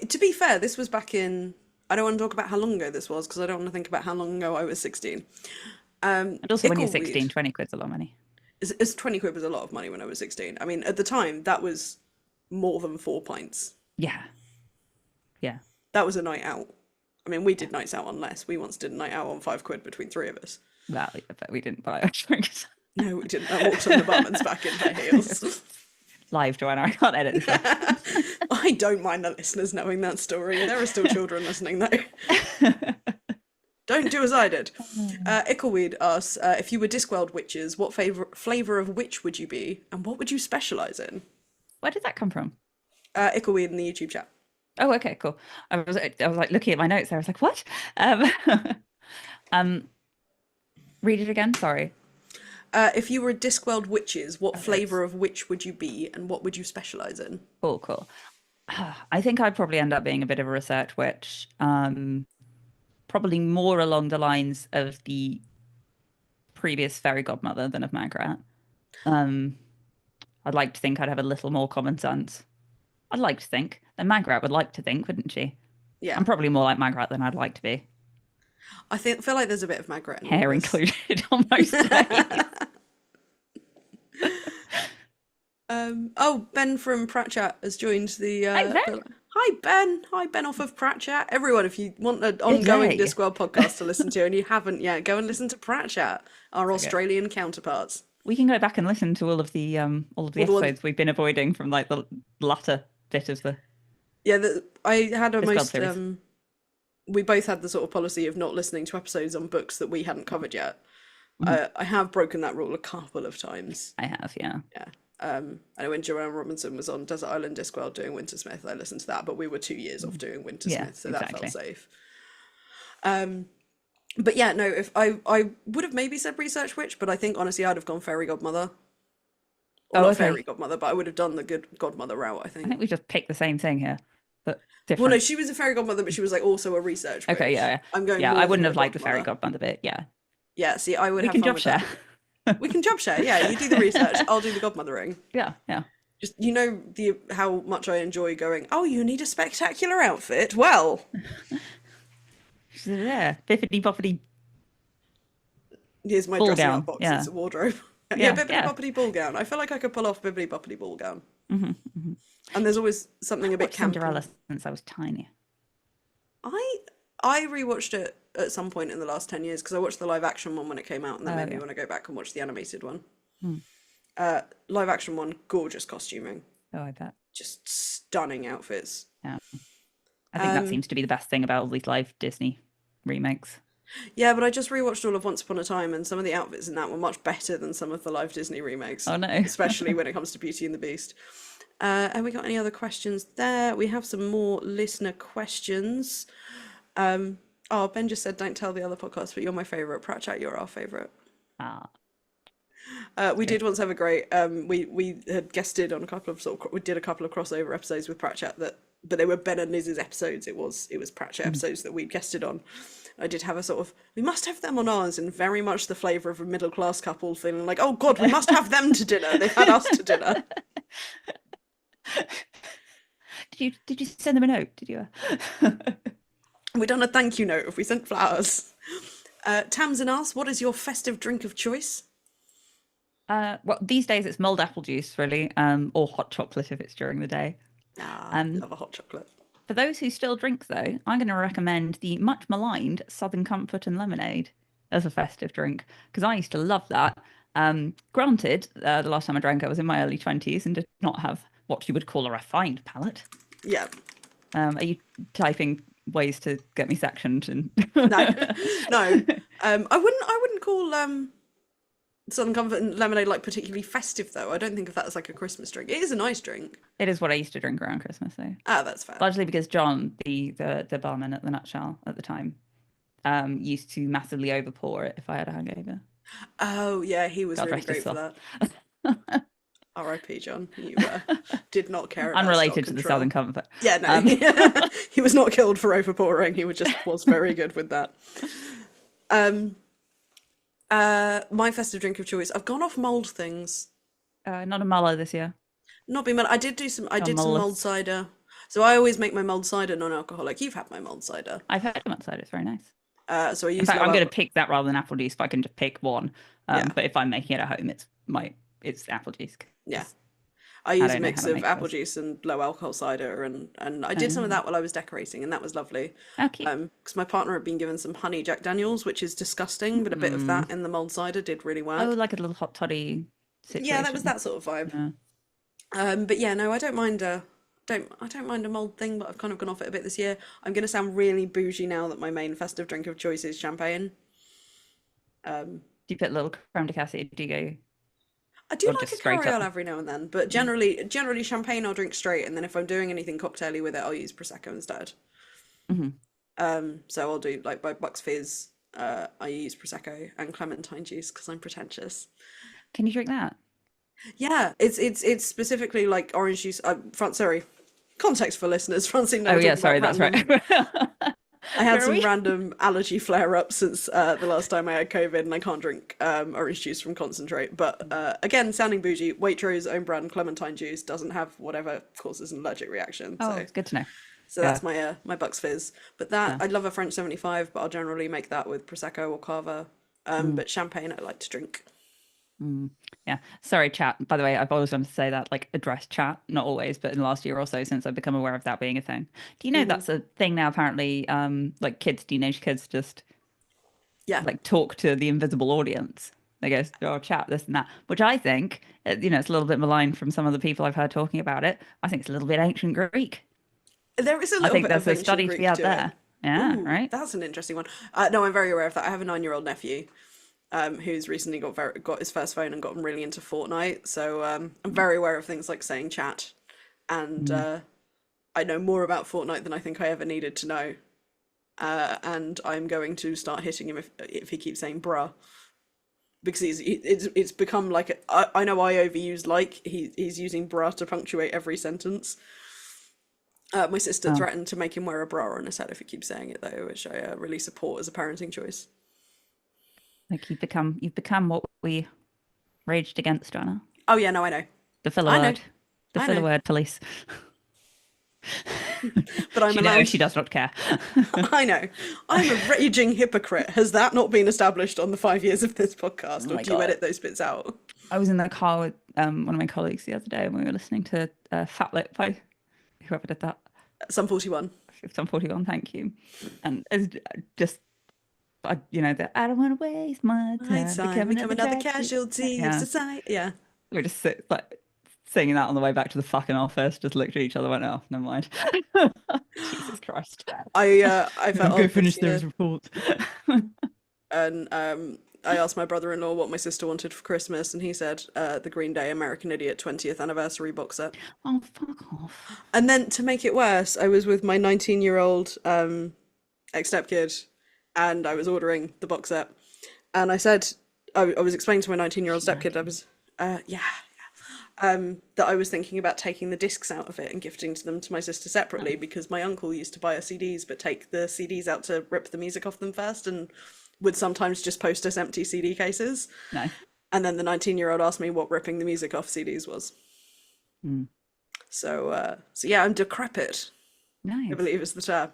To be fair, this was back in. I don't want to talk about how long ago this was because I don't want to think about how long ago I was 16. And also, when you're Ickleweed 16, 20 quid's a lot of money. is 20 quid was a lot of money when I was 16. I mean, at the time, that was more than 4 pints. Yeah, yeah. That was a night out. I mean, we did nights out on less. We once did a night out on 5 quid between three of us. Well, I bet we didn't buy our drinks. No, we didn't. I walked on the barman's back in her heels. Live, Joanna. I can't edit this out. I don't mind the listeners knowing that story. There are still children listening, though. Don't do as I did. Ickleweed asks, if you were Discworld witches, what flavour of witch would you be, and what would you specialise in? Where did that come from? Ickleweed in the YouTube chat. Oh, okay, cool. I was like looking at my notes there. I was like, what? Read it again. Sorry. If you were Discworld witches, what flavour of witch would you be, and what would you specialise in? Cool, cool. I think I'd probably end up being a bit of a research witch. Probably more along the lines of the previous fairy godmother than of Margaret. I'd like to think I'd have a little more common sense. I'd like to think. And Margaret would like to think, wouldn't she? Yeah. I'm probably more like Margaret than I'd like to be. I feel like there's a bit of Margaret in Hair all this. included on most days. Ben from Prat Chat has joined the. Hi, Ben. Hi Ben. Hi Ben off of Prat Chat. Everyone, if you want an ongoing day. Discworld podcast to listen to and you haven't yet, go and listen to Prat Chat, our Australian counterparts. We can go back and listen to all of the episodes we've been avoiding from like the latter bit of the. Yeah, I had a Discworld most. series. We both had the sort of policy of not listening to episodes on books that we hadn't covered yet. I have broken that rule a couple of times. I have, yeah. Yeah. I know when Joanne Robinson was on Desert Island Discworld doing Wintersmith, I listened to that, but we were 2 years off doing Wintersmith, Yeah, so that exactly. felt safe. But yeah, no, if I would have maybe said Research Witch, but I think honestly I'd have gone Fairy Godmother. Or not okay. Fairy Godmother, but I would have done the good Godmother route, I I think. think we just picked the same thing here, but different. Well, no, she was a Fairy Godmother, but she was like also a Research Witch. Okay, yeah. I'm going. Yeah, more I for wouldn't the have liked the fairy Godmother. godmother bit. Yeah, Yeah, see, I would we have can fun job with share. that. We can job share. Yeah, you do the research, I'll do the godmothering. Yeah, yeah. Just how much I enjoy going. Oh, you need a spectacular outfit. Well, She's there, bippity boppity. here's my Ball dressing gown, up box. yeah. It's a wardrobe. Yeah, Bibbidi yeah. boppity ball gown. I feel like I could pull off bibbidi boppity ball gown. Mm-hmm. And there's always something a bit Watched Cinderella campy. since I was tiny. I rewatched it at some point in the last 10 years because I watched the live action one when it came out, and that made me yeah. want to go back and watch the animated one. Hmm. Live action one, gorgeous costuming, Oh, I bet. just stunning outfits. Yeah, I think that seems to be the best thing about all these live Disney remakes. Yeah, but I just rewatched all of Once Upon a Time, and some of the outfits in that were much better than some of the live Disney remakes. Oh no. Especially when it comes to Beauty and the Beast. Have we got any other questions there? We have some more listener questions. Oh, Ben just said, don't tell the other podcast, but you're my favorite. Prat Chat, you're our favorite. Ah, We good. did once have a great. We had guested on a couple of we did a couple of crossover episodes with Prat Chat but they were Ben and Liz's episodes. It was Prat Chat Mm. episodes that we guested on. I did have a sort of, we must have them on ours, and very much the flavour of a middle class couple feeling like, oh God, we must have them to dinner. They've had us to dinner. Did you send them a note? Did you? We done a thank you note if we sent flowers. Tamsin asks, what is your festive drink of choice? Well, these days it's mulled apple juice, really, or hot chocolate if it's during the day. Ah, Um, love a hot chocolate. for those who still drink, though, I'm going to recommend the much maligned Southern Comfort and Lemonade as a festive drink because I used to love that. Granted, the last time I drank, I was in my early 20s and did not have what you would call a refined palate. Yeah. Are you typing ways to get me sectioned? And No, no. I wouldn't call Southern Comfort and Lemonade like particularly festive though. I don't think of that as like a Christmas drink. It is a nice drink. It is what I used to drink around Christmas, though. Ah, that's fair. Largely because John, the barman at the Nutshell at the time, used to massively overpour it if I had a hangover. Oh yeah, he was God really rest his great for soul. that. R.I.P. John. You did not care about Unrelated stock to the control. Southern Comfort. Yeah, no. He was not killed for overpouring. He was very good with that. My festive drink of choice. I've gone off mulled things. Not a Muller this year. Not being mad. I did A some Muller. mulled cider. So I always make my mulled cider non-alcoholic. You've had my mulled cider. I've had them outside. It's very nice. So I In use fact, low I'm going to alcohol. pick that rather than apple juice. If I can just pick one. Yeah, But if I'm making it at home, it's apple juice. yeah. 'Cause I I use a don't know how mix to of make apple those. juice and low alcohol cider, and I did some of Oh, that while I was decorating, and that was lovely. cute. Because my partner had been given some honey Jack Daniels, which is disgusting, but a bit of Mm. that in the mulled cider did really Oh, work. like a little hot toddy Yeah, that was situation. that sort of vibe. Yeah. But yeah, no, I don't mind I don't mind a mulled thing, but I've kind of gone off it a bit this year. I'm gonna sound really bougie now that my main festive drink of choice is champagne. Do you put a little creme de cassis? Do you go I do or like just a straight Cariol up? every now and then, but Mm. generally champagne I'll drink straight, and then if I'm doing anything cocktaily with it, I'll use prosecco instead. Hmm. So I'll do like by Bucks Fizz. I use prosecco and clementine juice because I'm pretentious. Can you drink that? Yeah, it's specifically like orange juice. Sorry, context for listeners. Francine and I Oh were yeah, talking about sorry, that's right. random. I had Where are some we? random allergy flare-ups since the last time I had COVID, and I can't drink orange juice from concentrate. But again, sounding bougie, Waitrose own brand clementine juice doesn't have whatever causes an allergic reaction. Oh, So it's good to know. so Yeah, that's my Bucks Fizz. But that yeah. I love a French 75, but I'll generally make that with prosecco or cava. Mm, But champagne I like to drink. mm. Yeah. Sorry, chat. By the way, I've always wanted to say that, like address chat, not always, but in the last year or so since I've become aware of that being a thing. Do you know Hmm. that's a thing now, apparently, like kids, teenage kids just Yeah. like talk to the invisible audience. They go, oh, chat, this and that, which I think, it's a little bit maligned from some of the people I've heard talking about it. I think it's a little bit ancient Greek. There is a I little think bit there's of a ancient study to be Greek had to it. there. Yeah, Ooh, right? that's an interesting one. No, I'm very aware of that. I have a 9-year-old nephew who's recently got his first phone and gotten really into Fortnite. So I'm very aware of things like saying chat, and Mm. I know more about Fortnite than I think I ever needed to know. And I'm going to start hitting him if he keeps saying bruh, because it's become like I know I overuse like he's using bruh to punctuate every sentence. My sister Oh, threatened to make him wear a bra on his head if he keeps saying it though, which I really support as a parenting choice. like you've become what we raged against, Joanna. Oh yeah, no, I know, The filler I know, word. The I filler know, word police. but I'm She knows allowed. she does not care. I know, I'm a raging hypocrite. Has that not been established on the 5 years of this Oh podcast, or my do you God. edit those bits out? I was in the car with one of my colleagues the other day and we were listening to Fat Lip by whoever did that. Some 41. 41, thank you. And it's just, I don't want to waste my My time time, becoming become another another casualty. casualty of Yeah. society. Yeah. We were just like singing that on the way back to the fucking office, just looked at each other, went, oh, never mind. Jesus Christ. I I'll felt go odd this finish year, those reports. and I asked my brother-in-law what my sister wanted for Christmas, and he said the Green Day American Idiot 20th anniversary box set. Oh, fuck off. And then to make it worse, I was with my 19-year-old ex-stepkid, and I was ordering the box set, and I said, I was explaining to my 19-year-old stepkid, I was, yeah, that I was thinking about taking the discs out of it and gifting to them to my sister separately, because my uncle used to buy us CDs, but take the CDs out to rip the music off them first, and would sometimes just post us empty CD cases. No. And then the 19-year-old asked me what ripping the music off CDs was. Mm. So yeah, I'm decrepit, Nice. I believe is the term.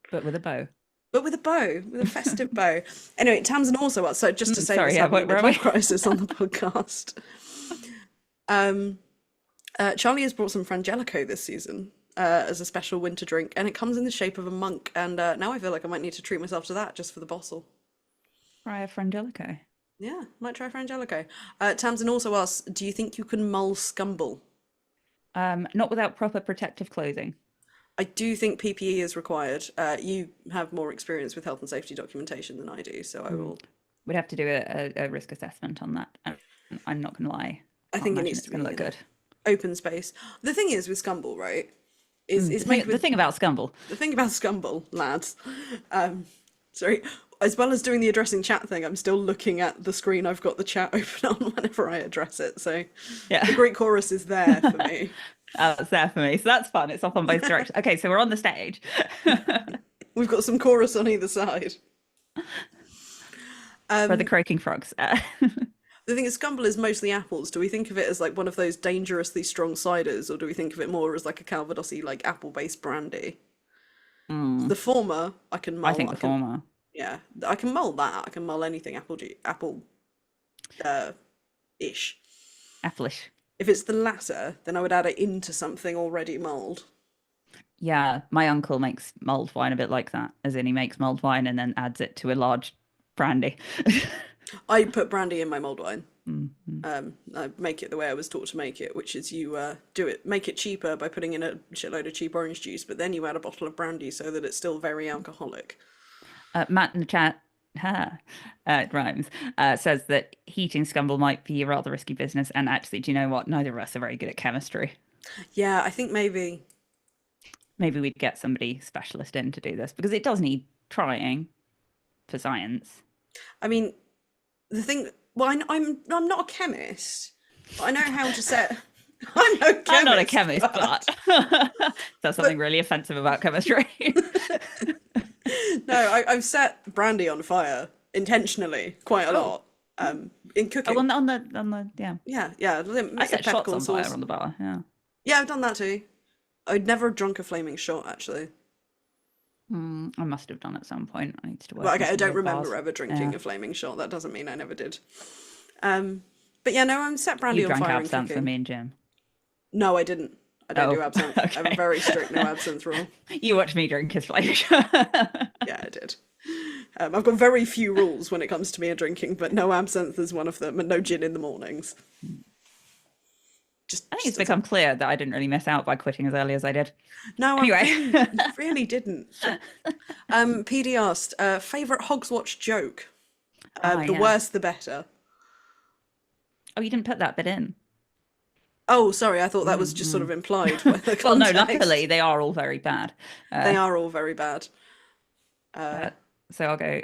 But with a bow. But with a bow, with a festive bow. Anyway, Tamsin also was, so just to say sorry, what's yeah, happening where with am I? midlife crisis on the podcast. Charlie has brought some Frangelico this season as a special winter drink, and it comes in the shape of a monk, and now I feel like I might need to treat myself to that just for the bottle. Try a Frangelico. Yeah, might try Frangelico. Tamsin also asks, do you think you can mull scumble? Not without proper protective clothing. I do think PPE is required. You have more experience with health and safety documentation than I do, so I will. We'd have to do a risk assessment on that. And I'm not going to lie. I think it needs to be look good. Open space. The thing is with scumble, right? Is made with the thing about scumble. The thing about scumble, lads. Sorry. As well as doing the addressing chat thing, I'm still looking at the screen I've got the chat open on whenever I address it. So yeah, the Greek chorus is there for me. It's there for me. So that's fun. It's off on both directions. Okay, so we're on the stage. We've got some chorus on either side. For the croaking frogs. The thing is, scumble is mostly apples. Do we think of it as like one of those dangerously strong ciders, or do we think of it more as like a Calvados-y, like apple-based brandy? The former, I can mull. I think the former. Yeah, I can mull that. I can mull anything ish. Appleish. If it's the latter, then I would add it into something already mulled. Yeah, my uncle makes mulled wine a bit like that, as in he makes mulled wine and then adds it to a large brandy. I put brandy in my mulled wine. Mm-hmm. I make it the way I was taught to make it, which is you make it cheaper by putting in a shitload of cheap orange juice, but then you add a bottle of brandy so that it's still very alcoholic. Matt in the chat, it rhymes, says that heating scumble might be a rather risky business. And actually, do you know what? Neither of us are very good at chemistry. Yeah, I think maybe we'd get somebody specialist in to do this, because it does need trying for science. I mean, the thing. Well, I'm not a chemist, but I know how to set. I'm not a chemist, but that's something really offensive about chemistry. No, I've set brandy on fire intentionally quite a lot. In cooking. Oh, on the yeah. I set shots on fire on the bar. Yeah, I've done that too. I'd never drunk a flaming shot actually. I must have done at some point. I need to work. Well, okay, I don't remember bars. ever drinking a flaming shot. That doesn't mean I never did. But yeah, no, I'm set brandy on fire. You drank absinthe for me and Jim. No, I didn't. I don't do absinthe. Okay. I have a very strict no absinthe rule. You watched me drink his flaming shot. Yeah, I did. I've got very few rules when it comes to me and drinking, but no absinthe is one of them, and no gin in the mornings. I think it's become clear that I didn't really miss out by quitting as early as I did. No, anyway. I really didn't. PD asked, favourite Hogswatch joke? The worse, the better. Oh, you didn't put that bit in? Oh, sorry, I thought that was just sort of implied. Well, no, luckily they are all very bad. They are all very bad. So I'll go,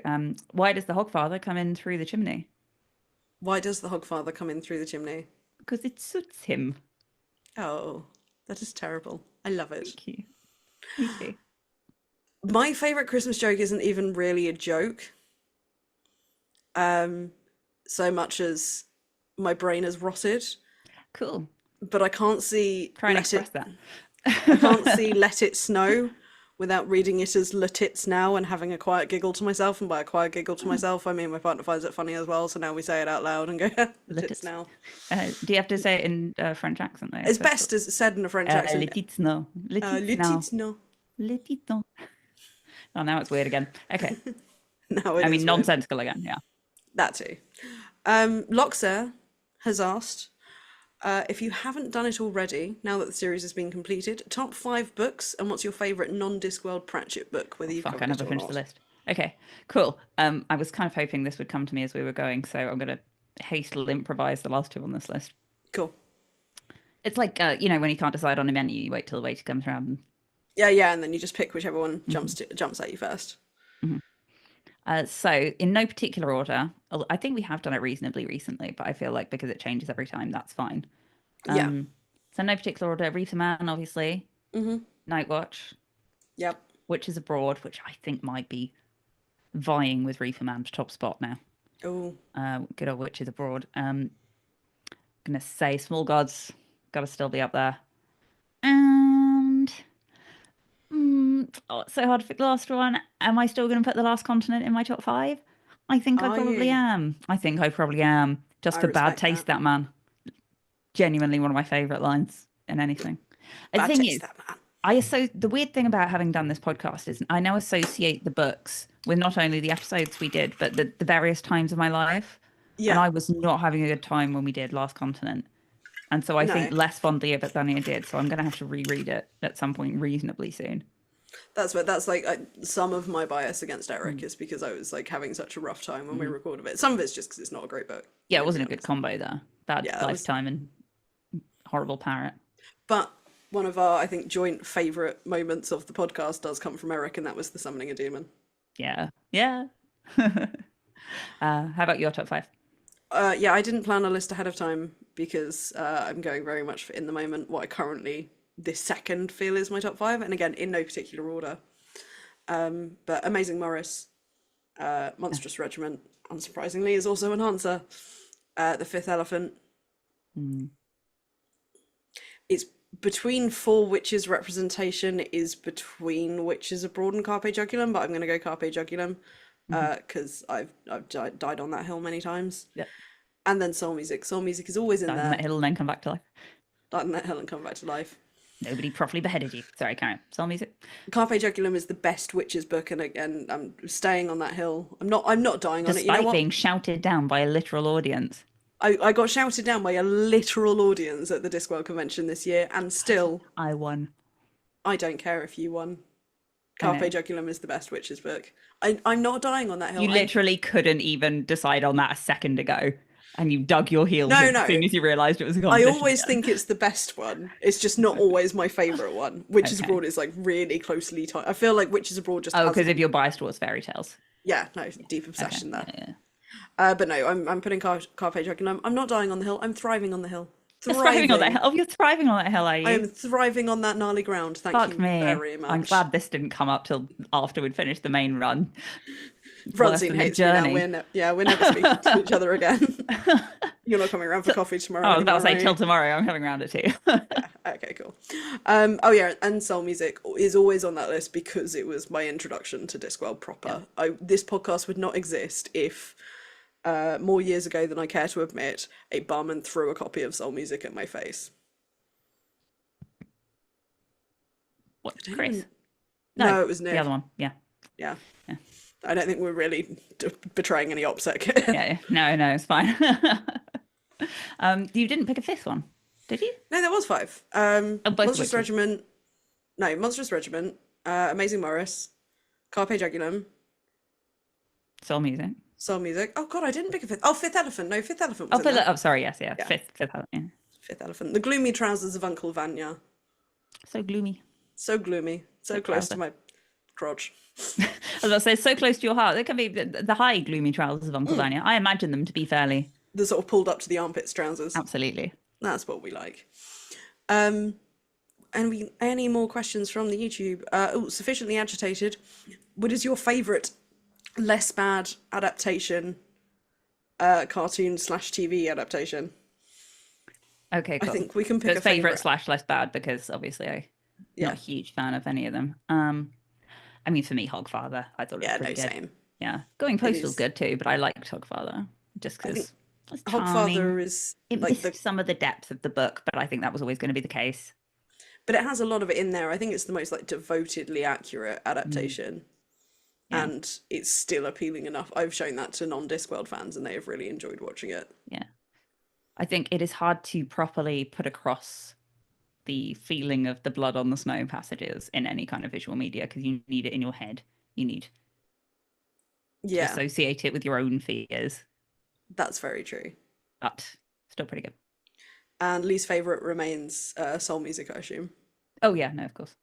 why does the Hogfather come in through the chimney? Why does the Hogfather come in through the chimney? Because it suits him. Oh, that is terrible. I love it. Thank you. Thank you. My favourite Christmas joke isn't even really a joke. So much as my brain has rotted. Cool. But I can't see Try and express that. I can't see Let It Snow without reading it as Let It's Now and having a quiet giggle to myself. And by a quiet giggle to myself, I mean my partner finds it funny as well. So now we say it out loud and go, Let It's Now. Do you have to say it in a French accent though? It's best as said in a French accent. Let It's Now. Let It's Now. Let It Now. Oh, now it's weird again. Okay. Now it is nonsensical again, yeah. That too. Loxer has asked, if you haven't done it already, now that the series has been completed, top 5 books, and what's your favourite non-Discworld Pratchett book, whether you've covered I it never or finished not. the list. Okay, cool. I was kind of hoping this would come to me as we were going, so I'm gonna hastily improvise the last two on this list. Cool. It's like when you can't decide on a menu, you wait till the waiter comes around. Yeah, yeah, and then you just pick whichever one Mhm, jumps at you first. mhm. So in no particular order, I think we have done it reasonably recently, but I feel like because it changes every time, that's fine. Yeah. Um, so no particular order. Rita Man, obviously. Mm-hmm. Night Watch, Yep. Witches Abroad, which I think might be vying with Reefer Man's top spot now. Oh. Good old Witches Abroad. Gonna say Small Gods, gotta still be up there. And it's so hard to pick the last one. Am I still gonna put The Last Continent in my top five? I think I Are probably you? am. I think I probably am. Just I for bad respect taste, that. that man. Genuinely one of my favorite lines in anything. The Bad thing taste, is, that man. the weird thing about having done this podcast is I now associate the books with not only the episodes we did, but the various times of my life. And Yeah. I was not having a good time when we did Last Continent. And so I think No. less fondly of it than I did. So I'm going to have to reread it at some point reasonably soon. That's like some of my bias against Eric Mm, is because I was like having such a rough time when we mm. recorded it. Some of it's just because it's not a great book. I'm Yeah, it gonna be wasn't a good honest. combo there. Bad Yeah, that was. Lifetime and Horrible Parrot. But one of our, I think, joint favorite moments of the podcast does come from Eric, and that was the summoning a demon. Yeah. Yeah. How about your top five? Yeah, I didn't plan a list ahead of time because I'm going very much for in the moment what I currently this second feel is my top five, and again in no particular order. But Amazing Morris, Yeah. Monstrous Regiment, unsurprisingly, is also an answer. The Fifth Elephant. Mm. It's between Four Witches representation is between Witches Abroad and Carpe Jugulum, but I'm going to go Carpe Jugulum Hmm. because I've died on that hill many times. Yep. And then Soul Music. Soul Music is always in Died on that there. hill and then come back to life. Died on that hill and come back to life. Nobody properly beheaded you. Sorry, Karen. Soul music. Carpe Jugulum is the best witches book, and again, I'm staying on that hill. I'm not dying on it. You know Despite what? being shouted down by a literal audience. I got shouted down by a literal audience at the Discworld convention this year, and still, I won. I don't care if you won. I Carpe know. Jugulum is the best witches book. I'm not dying on that hill. You literally couldn't even decide on that a second ago. And you dug your heels No, in as no. soon as you realised it was a I competition always again. think it's the best one. It's just not always my favourite one. Witches Okay. Abroad is like really closely tied. I feel like Witches Abroad just Oh, has, because if you're biased towards fairy tales. yeah, no, deep Okay. obsession Yeah, there. yeah. But no, I'm putting Carpe Jugulum. I'm not dying on the hill. I'm thriving on the hill. You're thriving on that Thriving. hill. Oh, you're thriving on that hill, are I am you? thriving on that gnarly ground. Thank Fuck you me. very I'm much. glad this didn't come up till after we'd finished the main run. Worse Francine than the hates me now. journey. We're never speaking to each other again. You're not coming around for coffee tomorrow Oh, I was about anymore, to say are till you? tomorrow. I'm coming around it too. Yeah. Okay, cool. Oh yeah, and Soul Music is always on that list because it was my introduction to Discworld Yeah. proper. This podcast would not exist if more years ago than I care to admit, a barman threw a copy of Soul Music at my face. What, I don't Chris? even. No, No, it was the other Nick. one. Yeah. Yeah. Yeah. I don't think we're really betraying any OPSEC here. Yeah. No, no, it's fine. You didn't pick a fifth one, did you? No, that was five. Oh, both the Monstrous witches. Regiment. No, Monstrous Regiment. Amazing Morris. Carpe Jugulum. Soul music. Soul Music. Oh God, I didn't pick a fifth. Oh, Fifth Elephant. No, Fifth Elephant Oh, was in there. oh, sorry. Yes, yeah. Yeah, Fifth. Yeah. Fifth Elephant. The Gloomy Trousers of Uncle Vanya. So gloomy. So gloomy. So So close to trouser. my crotch. I was about to say, so close to your heart. They can be the high gloomy trousers of Uncle Vanya. I imagine them to be fairly, The sort of pulled up to the armpits trousers. absolutely. That's what we like. And we any more questions from the YouTube? Sufficiently agitated. What is your favourite less bad adaptation? Cartoon slash TV adaptation. Okay, I cool. think we can pick There's a favorite favourite. slash less bad because obviously I'm not Yeah. a huge fan of any of them. I mean, for me, Hogfather, I thought it was Yeah. No. pretty good. Same. Yeah, Going It Postal's is. good too, but I liked Hogfather just I think because it's charming. Hogfather is It like the, missed some of the depth of the book, but I think that was always going to be the case. but it has a lot of it in there. I think it's the most like devotedly accurate Mm, adaptation, yeah, and it's still appealing enough. I've shown that to non-Discworld fans, and they have really enjoyed watching it. yeah. I think it is hard to properly put across the feeling of the blood on the snow passages in any kind of visual media because you need it in your head. You need to Yeah, associate it with your own fears, that's very true. but still pretty good. And least favorite remains soul music, I assume. Oh yeah, no, of course.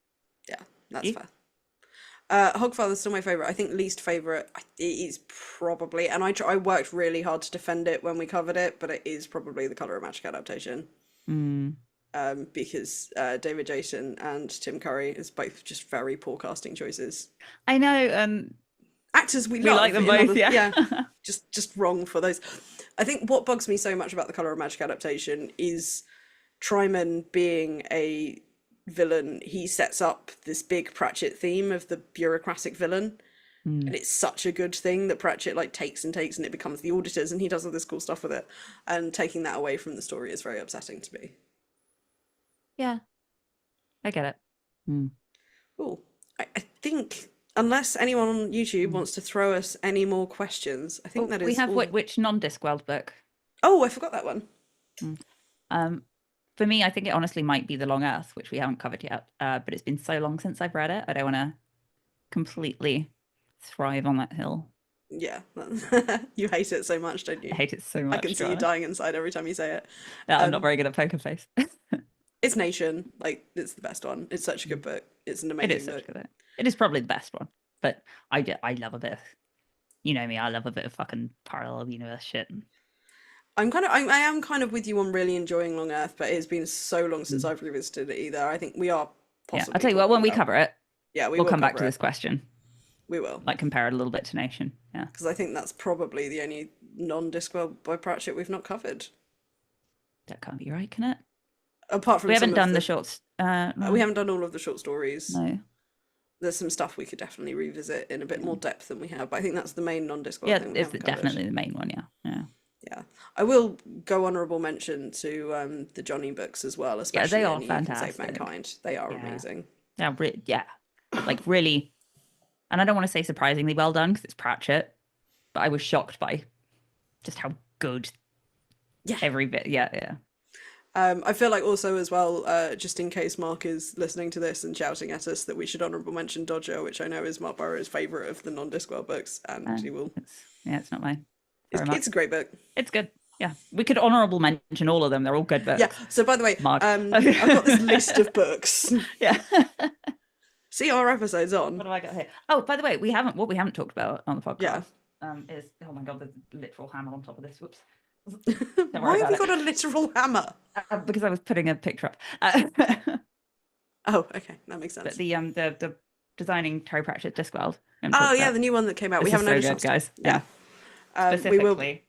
Yeah, that's You? fair. Hogfather's still my favorite. I think least favorite it is probably, and I worked really hard to defend it when we covered it, but it is probably the Color of Magic adaptation. Mm. Because David Jason and Tim Curry is both just very poor casting choices. I know. Actors we We like love them in both. other, Yeah. yeah, just wrong for those. I think what bugs me so much about the Color of Magic adaptation is Tryman being a villain. He sets up this big Pratchett theme of the bureaucratic villain, Mm. and it's such a good thing that Pratchett like takes and takes, and it becomes the auditors, and he does all this cool stuff with it. And taking that away from the story is very upsetting to me. Yeah, I get it. Mm. Cool. I think unless anyone on YouTube Mm. wants to throw us any more questions, I think Well, that we is have all. which non-Discworld book? Oh, I forgot that one. Mm. Um, for me, I think it honestly might be The Long Earth, which we haven't covered yet. But it's been so long since I've read it. I don't want to completely thrive on that hill. Yeah, you hate it so much, don't I you? hate it so I much, can see you dying inside every time you say it. Yeah, I'm not Um, very good at poker face. it's Nation, like it's the best one. It's such a good book. It's an It is amazing such a book. good book. It is probably the best one. But I love a bit of, you know me, I love a bit of fucking parallel universe shit. I am kind of with you on really enjoying Long Earth, but it has been so long since Mm. I've revisited it either. I think we are Yeah, I'll possibly tell you what, talking when we about. cover it, Yeah, we we'll will come back cover to it. this question. We will. Like compare it a little bit to Nation. Yeah. Because I think that's probably the only non-Discworld by Pratchett we've not covered. That can't be right, can it? Apart We from some haven't of done the the, shorts. we No. haven't done all of the short stories. No. There's some stuff we could definitely revisit in a bit Yeah. more depth than we have, but I think that's the main non-Discworld Yeah, thing we it's haven't covered. definitely the main one, yeah. Yeah. Yeah, I will go honourable mention to the Johnny books as well, Yeah, they especially are Only You Can Save fantastic. Mankind. They are Yeah. amazing. Yeah. Like really, and I don't want to say surprisingly well done because it's Pratchett, but I was shocked by just how good Yeah. every bit. Yeah, yeah. I feel like also as well, just in case Mark is listening to this and shouting at us, that we should honourable mention Dodger, which I know is Mark Burrow's favourite of the non-Discworld books, and he will. It's not mine. Sorry, It's Mark. a great book. It's good. Yeah, we could honourable mention all of them. They're all good Yeah. books. So by the way, Mark. I've got this list of books. Yeah. See our episodes on. What have I got here? Oh, by the way, what we haven't talked about on the podcast Yeah. is, oh my God, there's a literal hammer on top of this. Whoops. Why have you got a literal hammer? Because I was putting a picture up. Oh, okay, that makes But sense. the designing Terry Pratchett Discworld. Oh yeah, the new one that came out. We This haven't is had so a good, chance to. guys. Yeah. We will. Specifically,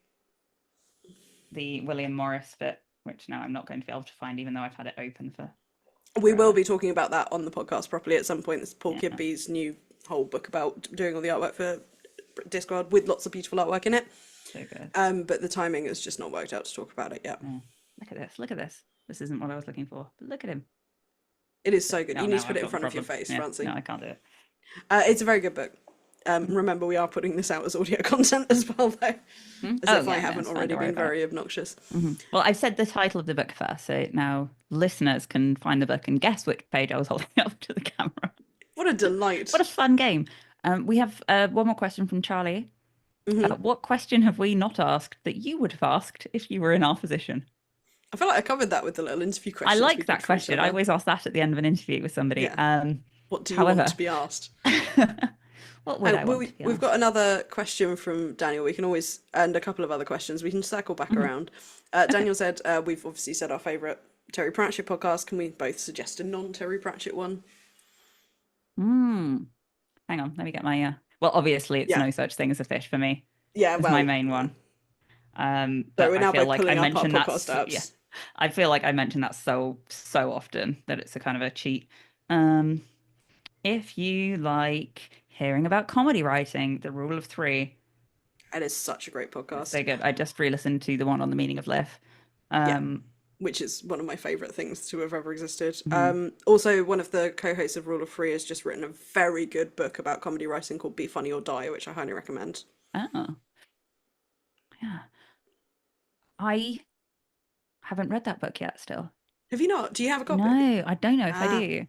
the William Morris bit, which now I'm not going to be able to find, even though I've had it open for. We will be talking about that on the podcast properly at some point. It's Paul Yeah. Kidby's new whole book about doing all the artwork for Discworld with lots of beautiful artwork in it. So good. But the timing has just not worked out to talk about it yet. Yeah. Look at this. Look at this. This isn't what I was looking for. But look at him. It is so good. No, You need no, to put I've it in got the front of your problem. face, Yeah. Francie. No, I can't do it. It's a very good book. Remember, we are putting this out as audio content as well, though, as if I haven't already been very obnoxious. Well, I said the title of the book first, so now listeners can find the book and guess which page I was holding up to the camera. What a delight. What a fun game. We have one more question from Charlie. What question have we not asked that you would have asked if you were in our position? I feel like I covered that with the little interview I questions. like that question. I always ask that at the end of an interview with somebody. Yeah. What do you however, want to be asked? What would I want to be We've asked? got another question from Daniel. We can always, and a couple of other questions. We can circle back around. Daniel said, we've obviously said our favourite Terry Pratchett podcast. Can we both suggest a non-Terry Pratchett one? Hang on, let me get my... Well, obviously, it's No Such Thing as a Fish for me. Yeah, it's my main one. So But we're now I feel both like pulling I up our mentioned that. podcast apps. Yeah, I feel like I mention that so often that it's a kind of a cheat. If you like hearing about comedy writing, The Rule of Three. It is such a great podcast. So good. I just re-listened to the one on the meaning of life. Which is one of my favourite things to have ever existed. Also, one of the co-hosts of Rule of Three has just written a very good book about comedy writing called Be Funny or Die, which I highly recommend. Oh. Yeah. I haven't read that book yet still. Have you not? Do you have a copy? No, I don't know if I do.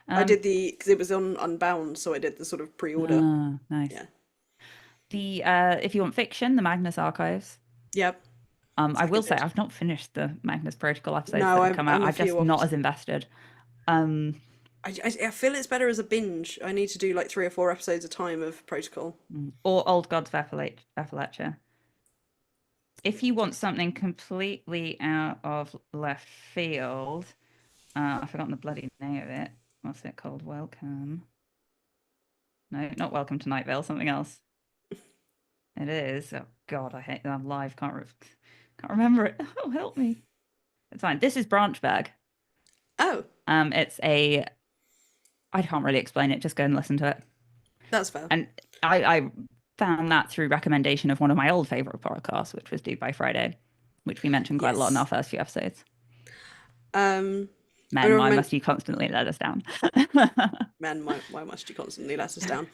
I did because it was on Unbound, so I did the sort of pre-order. Nice. Yeah. The if you want fiction, the Magnus Archives. Yep, I will say seconded. I've not finished the Magnus Protocol episodes No, that have I'm come out. I'm a I'm few just off. not as invested. Um, I feel it's better as a binge. I need to do like 3 or 4 episodes a time of Protocol. or Old Gods of Appalachia. If you want something completely out of left field, I've forgotten the bloody name of it. What's it called? Welcome. No, not Welcome to Night Vale. Something else. It is. Oh God, I hate that I'm live. Can't remember it. Oh, help me. It's fine. This is Branchberg. Oh, It's a. I can't really explain it. Just go and listen to it. that's fair. And I found that through recommendation of one of my old favorite podcasts, which was Due by Friday, which we mentioned quite a lot in our Yes. first few episodes. Um, I Men, why recommend must you constantly let us down? men. Why must you constantly let us down?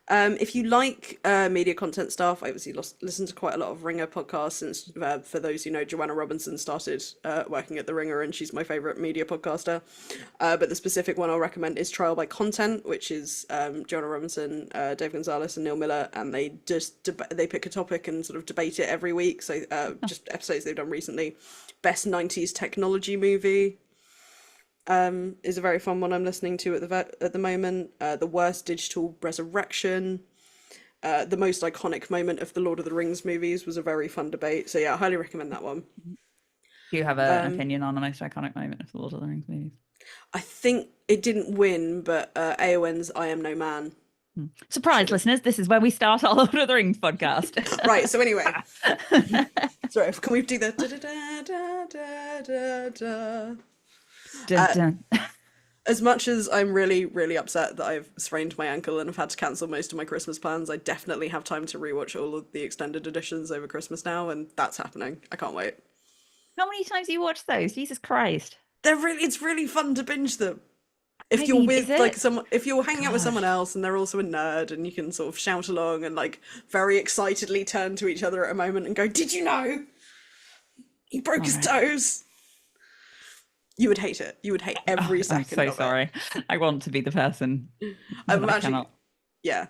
If you like media content stuff, I obviously listened to quite a lot of Ringer podcasts since, for those who know, Joanna Robinson started working at the Ringer, and she's my favorite media podcaster. But the specific one I'll recommend is Trial by Content, which is Joanna Robinson, Dave Gonzalez, and Neil Miller, and they just they pick a topic and sort of debate it every week. So just episodes they've done recently. Best 90s technology movie is a very fun one I'm listening to at the moment. The worst digital resurrection. The most iconic moment of the Lord of the Rings movies was a very fun debate. So yeah, I highly recommend that one. Do you have an opinion on the most iconic moment of the Lord of the Rings movies? I think it didn't win, but AON's "I Am No Man" Surprise, should have. listeners! This is where we start our Lord of the Rings podcast. Right. So anyway, sorry. Can we do the da da da da da da? Dun, dun. As much as I'm really, really upset that I've sprained my ankle and have had to cancel most of my Christmas plans, I definitely have time to rewatch all of the extended editions over Christmas now, and that's happening. I can't wait. How many times have you watched those? Jesus Christ! It's really fun to binge them. I If you're mean, is with like it? someone, if you're hanging out with God. someone else and they're also a nerd and you can sort of shout along and like very excitedly turn to each other at a moment and go, "Did you know he broke All his right. toes?" You would hate it. You would hate Oh, every I'm second so of it. sorry. I want to be the person, but I'm I actually, cannot. yeah.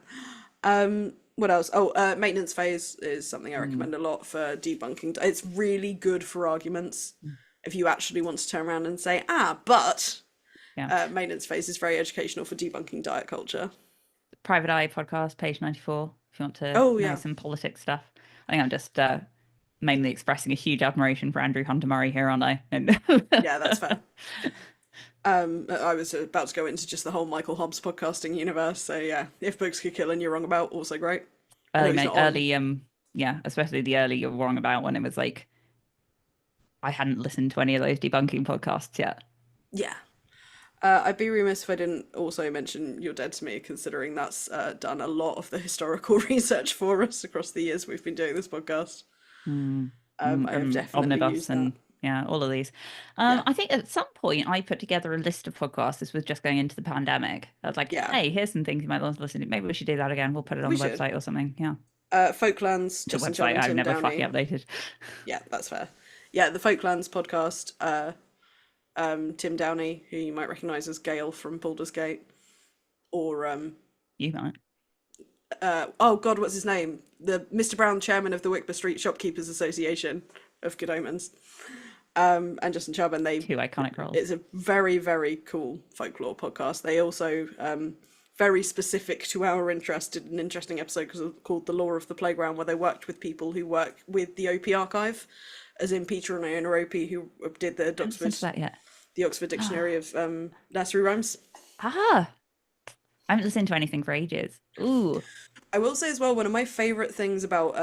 What else? Oh, maintenance phase is something I Mm, recommend a lot for debunking. It's really good for arguments. If you actually want to turn around and say, but yeah. maintenance phase is very educational for debunking diet culture. Private Eye podcast, page 94, if you want to Oh know yeah, some politics stuff. I think I'm just mainly expressing a huge admiration for Andrew Hunter Murray here, aren't I? And yeah, that's fair. I was about to go into just the whole Michael Hobbs podcasting universe. So yeah, if books could kill and you're wrong about, also great. I know early, he's mate, not on. early, yeah, especially the early you're wrong about when it was like I hadn't listened to any of those debunking podcasts yet. Yeah. I'd be remiss if I didn't also mention You're Dead to Me, considering that's done a lot of the historical research for us across the years we've been doing this podcast. I have And definitely Omnibus used that. and yeah, all of these. Yeah, I think at some point I put together a list of podcasts. This was just going into the pandemic. I was like, yeah, hey, here's some things you might want to listen to. Maybe we should do that again. We'll put it on we the should. website or something. Yeah. Folklands, The Justin Chubb website and I've Tim never fucking Downey. updated. Yeah, that's fair. Yeah, the Folklands podcast. Tim Downey, who you might recognise as Gale from Baldur's Gate, or You might. oh God, what's his name? The Mr. Brown, chairman of the Wickby Street Shopkeepers Association of Good Omens, and Justin Chubb, and they. Two iconic roles. It's a very, very cool folklore podcast. They also very specific to our interest did an interesting episode called "The Law of the Playground," where they worked with people who work with the OP archive, as in Peter and Iona Opie, who did I haven't listened to that yet. The Oxford Dictionary of nursery rhymes. Ah, I haven't listened to anything for ages. Ooh. I will say as well, one of my favorite things about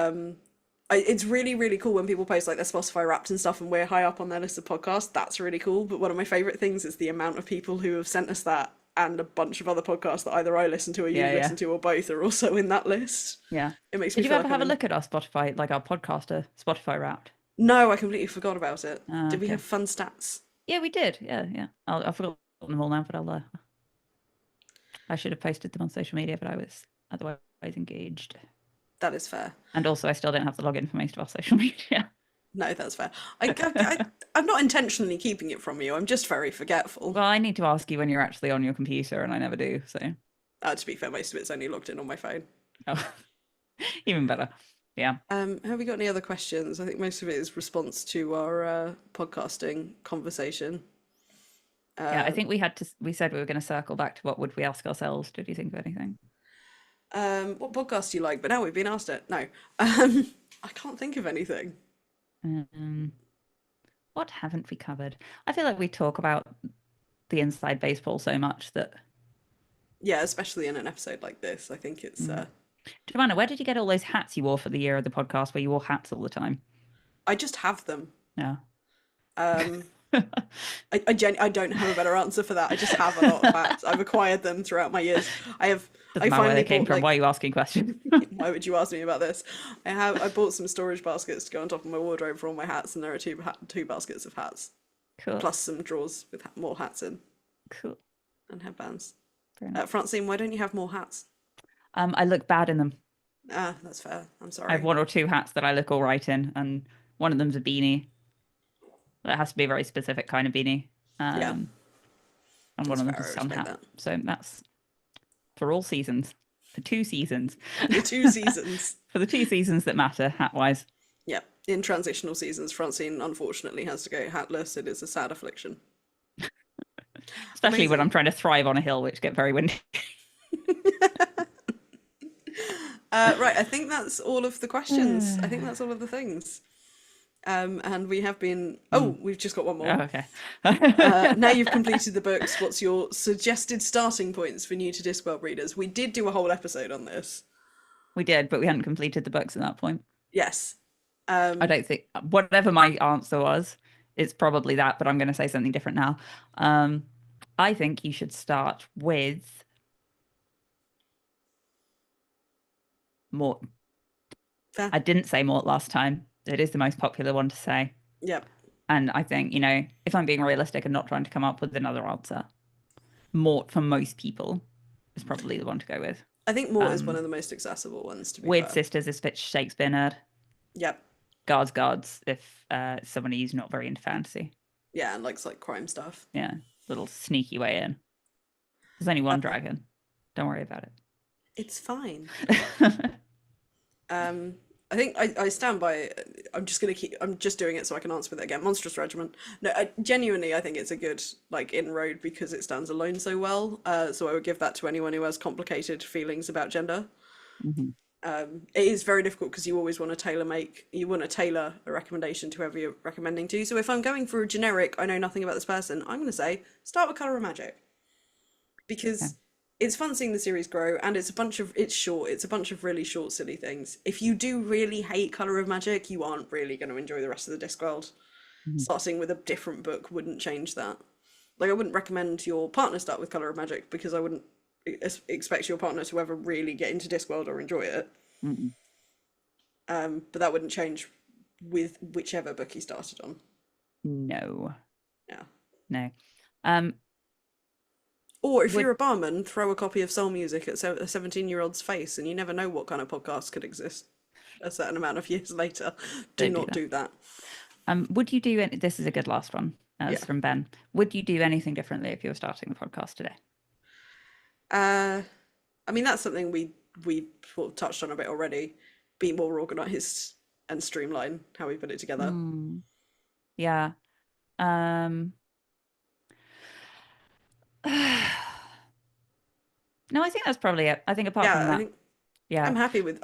it's really, really cool when people post like their Spotify Wrapped and stuff, and we're high up on their list of podcasts. That's really cool. But one of my favorite things is the amount of people who have sent us that, and a bunch of other podcasts that either I listen to or you Yeah, yeah. listen to or both are also in that list. Yeah. It makes me Did you feel ever like I'm have a in. look at our Spotify, like our podcaster Spotify Wrapped? No, I completely forgot about it. Did we Okay. have fun stats? Yeah, we did. Yeah, yeah. I've forgotten them all now, but I should have posted them on social media, but I was otherwise engaged. That is fair. And also, I still don't have the login for most of our social media. No, that's fair. I'm not intentionally keeping it from you. I'm just very forgetful. Well, I need to ask you when you're actually on your computer, and I never do. So, To be fair, most of it's only logged in on my phone. oh. Even better. Yeah. Have we got any other questions? I think most of it is response to our podcasting conversation. Yeah, I think we said we were going to circle back to what would we ask ourselves. Did you think of anything? What podcast do you like? But now we've been asked it. No, I can't think of anything. Um, what haven't we covered? I feel like we talk about the inside baseball so much that. Yeah, especially in an episode like this, I think it's. Mm. Joanna, where did you get all those hats you wore for the year of the podcast where you wore hats all the time? I just have them. Yeah. Um, I don't have a better answer for that. I just have a lot of hats. I've acquired them throughout my years. Doesn't I matter where they finally came bought from. like. Why are you asking questions? Why would you ask me about this? I bought some storage baskets to go on top of my wardrobe for all my hats, and there are two baskets of hats, Cool. plus some drawers with more hats in Cool. and headbands. Fair enough. Francine, why don't you have more hats? I look bad in them. Ah, that's fair. I'm I have sorry. one or two hats that I look all right in, and one of them's a beanie. That has to be a very specific kind of beanie. Yeah, And one that's of fair. them's I a sun respect hat. that. So that's for all seasons. For 2 seasons. The 2 seasons. For the 2 seasons that matter, hat-wise. Yeah, in transitional seasons, Francine unfortunately has to go hatless. It is a sad affliction. Especially when Amazing. I'm trying to thrive on a hill, which get very windy. Right, I think that's all of the questions. I think that's all of the things. And we have been. Oh, we've just got one more. Oh, okay. Now you've completed the books, what's your suggested starting points for new to Discworld readers? We did do a whole episode on this. We did, but we hadn't completed the books at that point. Yes. I don't think, whatever my answer was, it's probably that, but I'm going to say something different now. I think you should start with Mort. Fair. I didn't say Mort last time. It is the most popular one to say. Yep. And I think, if I'm being realistic and not trying to come up with another answer, Mort for most people is probably the one to go with. I think Mort is one of the most accessible ones, to be Weird fair. Sisters if it's Shakespeare nerd. Yep. Guards if somebody who's not very into fantasy. Yeah, and likes like crime stuff. Yeah, little sneaky way in. There's only one dragon. Don't worry about It's fine. it. I think I stand by. I'm just doing it so I can answer with it again. Monstrous Regiment. No, genuinely, I think it's a good inroad because it stands alone so well. So I would give that to anyone who has complicated feelings about gender. Mm-hmm. It is very difficult because you always want to tailor a recommendation to whoever you're recommending to. So if I'm going for a generic, I know nothing about this person, I'm going to say start with Colour of Magic because it's fun seeing the series grow, and it's short. It's a bunch of really short, silly things. If you do really hate Colour of Magic, you aren't really going to enjoy the rest of the Discworld. Mm-hmm. Starting with a different book wouldn't change that. Like, I wouldn't recommend your partner start with Colour of Magic because I wouldn't expect your partner to ever really get into Discworld or enjoy it. Mm-mm. But that wouldn't change with whichever book he started on. No. Yeah. No. Or if you're a barman, throw a copy of Soul Music at a 17-year-old's face, and you never know what kind of podcast could exist a certain amount of years later. Do not do that. Would you do any, this is a good last one, from Ben. Would you do anything differently if you were starting the podcast today? I mean, that's something we sort of touched on a bit already. Be more organised and streamline how we put it together. Yeah. No, I think that's probably it. I think apart from that,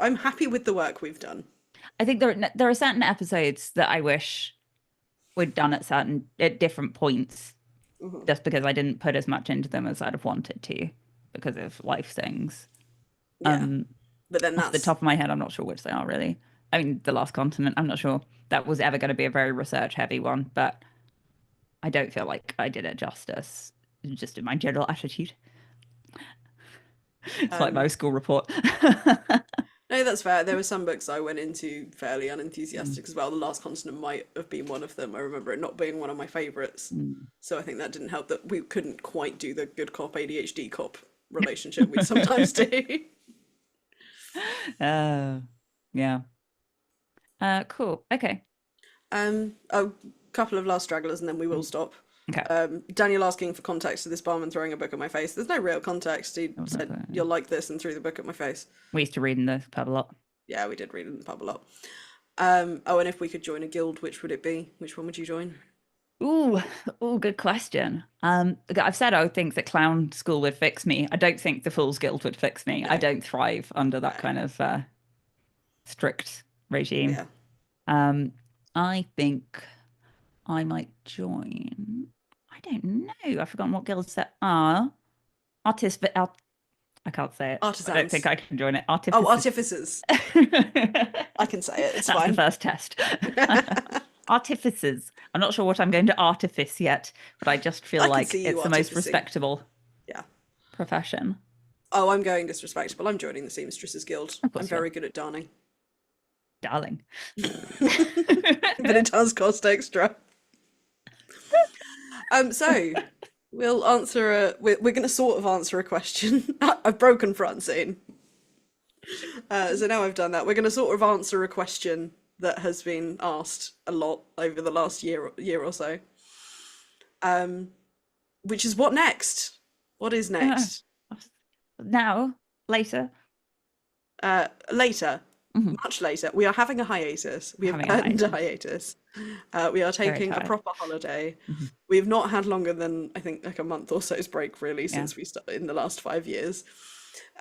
I'm happy with the work we've done. I think there are certain episodes that I wish we'd done at different points, just because I didn't put as much into them as I'd have wanted to because of life things. Yeah. But then off the top of my head, I'm not sure which they are really. I mean, The Last Continent, I'm not sure that was ever going to be a very research heavy one, but I don't feel like I did it justice, just in my general attitude. It's like my school report. No, that's fair. There were some books I went into fairly unenthusiastic as well. The Last Continent might have been one of them. I remember it not being one of my favourites. So I think that didn't help that we couldn't quite do the good cop, ADHD cop relationship we sometimes do. Yeah. Cool. Okay. A couple of last stragglers and then we will stop. Okay. Daniel asking for context to this barman throwing a book at my face. There's no real context. He said, "You'll like this," and threw the book at my face. We used to read in the pub a lot. Yeah, we did read in the pub a lot. Oh, and if we could join a guild, which would it be? Which one would you join? Ooh, ooh, good question. I've said I think that clown school would fix me. I don't think the Fool's Guild would fix me. I No, don't thrive under that no. kind of strict regime. Yeah. Um, I think I might join. I don't know. I've forgotten what guilds that are. Artist, but I can't say it. I don't think Artisans. I can join it. Oh, Artificers. artificers. I can say it. It's That's the fine. first test. Artificers. I'm not sure what I'm going to artifice yet, but I just feel I can like see you it's the most artificing. respectable Yeah. profession. Oh, I'm going disrespectful. I'm joining the Seamstresses Guild. Of I'm course you are, very good at darning. darling. But it does cost extra. So we'll answer we're gonna sort of answer a question. I've broken Francine. So now I've done that. We're gonna sort of answer a question that has been asked a lot over the last year or so. Which is what next? What is next? Now, later, Later, Mhm. much later, we are having a hiatus. We have Having a earned a hiatus. hiatus. We are Very taking a tired. proper holiday. Mhm. We have not had longer than I think like a month or so's break really Yeah. since we started in the last 5 years.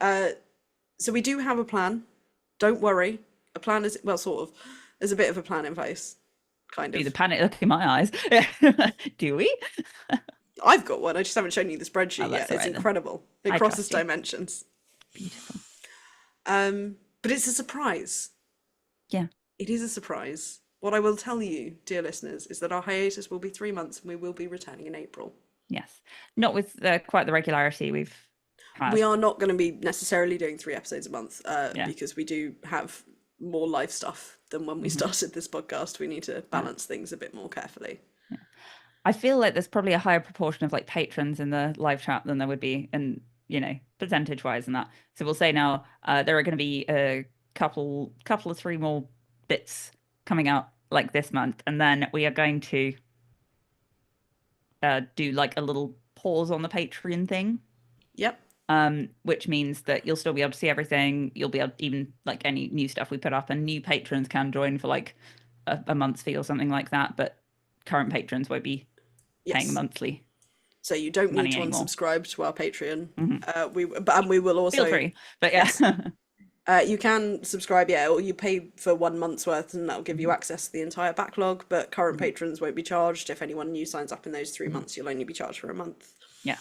So we do have a plan. Don't worry. A plan is well, sort of. There's a bit of a plan in place, kind See the of. panic look in my eyes. Do we? I've got one. I just haven't shown you the Oh, spreadsheet that's yet. all It's right then. incredible. It I crosses trust you. dimensions. Beautiful. But it's a surprise. Yeah. It is a surprise. What I will tell you, dear listeners, is that our hiatus will be 3 months and we will be returning in April. Yes. Not with quite the regularity we've We had. are not going to be necessarily doing 3 episodes a month Yeah. because we do have more live stuff than when we started this podcast. We need to balance things a bit more carefully. I feel like there's probably a higher proportion of like patrons in the live chat than there would be in, percentage wise and that. So we'll say now there are going to be a couple of three more bits coming out like this month, and then we are going to do like a little pause on the Patreon thing. Yep. Which means that you'll still be able to see everything. You'll be able even like any new stuff we put up, and new patrons can join for like a month's fee or something like that. But current patrons won't be paying Yes. monthly. So you don't need Money to anymore. unsubscribe to our Patreon. And we will also Feel free, but yeah, you can subscribe, yeah, or you pay for 1 month's worth, and that'll give you access to the entire backlog. But current patrons won't be charged. If anyone new signs up in those 3 months, you'll only be charged for a month. yeah,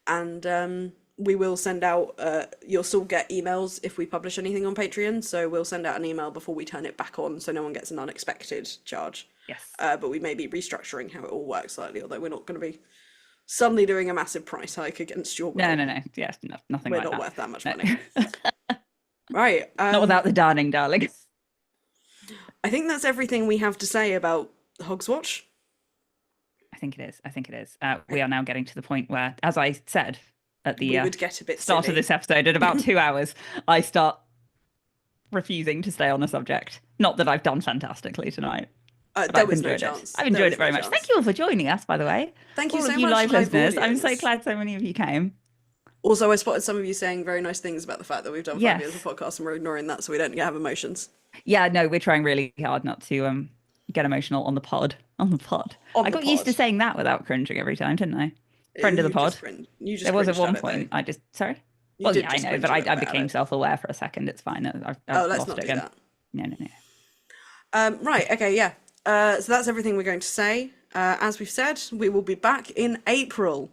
And we will send out. You'll still get emails if we publish anything on Patreon. So we'll send out an email before we turn it back on, so no one gets an unexpected charge. yes, But we may be restructuring how it all works slightly, although we're not going to be suddenly doing a massive price hike against your will. no, yes, nothing We're like not that. worth that much No. money. Right. Not without the darning, darling. I think that's everything we have to say about Hogswatch. I think it is. I think it is. We are now getting to the point where, as I said at the We would get a bit start silly. of this episode, in about 2 hours, I start refusing to stay on a subject. Not that I've done fantastically tonight. But There I've was no enjoyed it. chance. I've There enjoyed was it very no much. chance. Thank you all for joining us, by the way. Thank you all so of you much, live listeners. I'm audience. so glad so many of you came. Also, I spotted some of you saying very nice things about the fact that we've done 5 years of Yes. podcast and we're ignoring that so we don't have emotions. Yeah, no, we're trying really hard not to get emotional on the pod. On the pod. On I the got used to pod. saying that without cringing every time, didn't I? Friend of the You pod. just cringed. You just There was at cringed one it, point though. I just sorry. You Well, did yeah, I just know, cringe but a little I bit about became it. self-aware for a second. It's fine. I've Oh, let's lost not it do again. that. No. Right, okay, yeah. So that's everything we're going to say. As we've said, we will be back in April.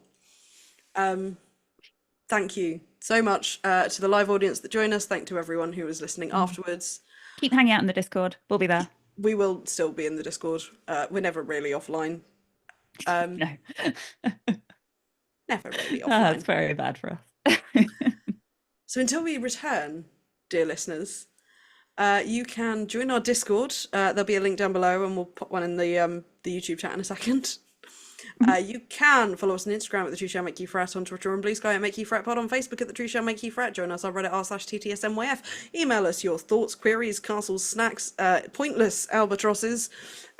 Thank you so much to the live audience that joined us. Thank to everyone who was listening afterwards. Keep hanging out in the Discord. We'll be there. We will still be in the Discord. We're never really offline. No. Never really Ah, it's offline. very bad for us. So until we return, dear listeners, you can join our Discord. There'll be a link down below, and we'll put one in the YouTube chat in a second. You can follow us on Instagram at The True Shall Make You Fret, on Twitter and Blue Sky at Make You Fret Pod, on Facebook at The True Shall Make You Fret. Join us on Reddit r/TTSMYF. Email us your thoughts, queries, castles, snacks, pointless albatrosses,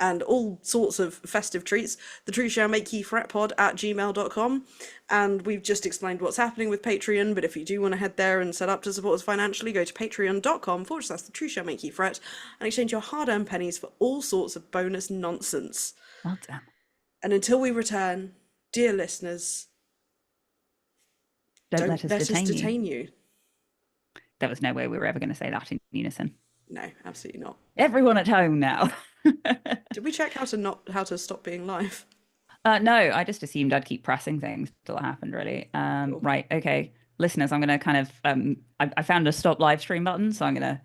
and all sorts of festive treats. The True Shall Make You Fret Pod at gmail.com. And we've just explained what's happening with Patreon, but if you do want to head there and set up to support us financially, go to patreon.com/The True Shall Make You Fret and exchange your hard-earned pennies for all sorts of bonus nonsense. Well done. And until we return, dear listeners, Don't don't let us let us detain you. detain you. There was no way we were ever going to say that in unison. No, absolutely not. Everyone at home now. Did we check how to stop being live? No, I just assumed I'd keep pressing things till it happened, really. Cool. Right, okay. Listeners, I'm going to kind of, I found a stop live stream button, so I'm going to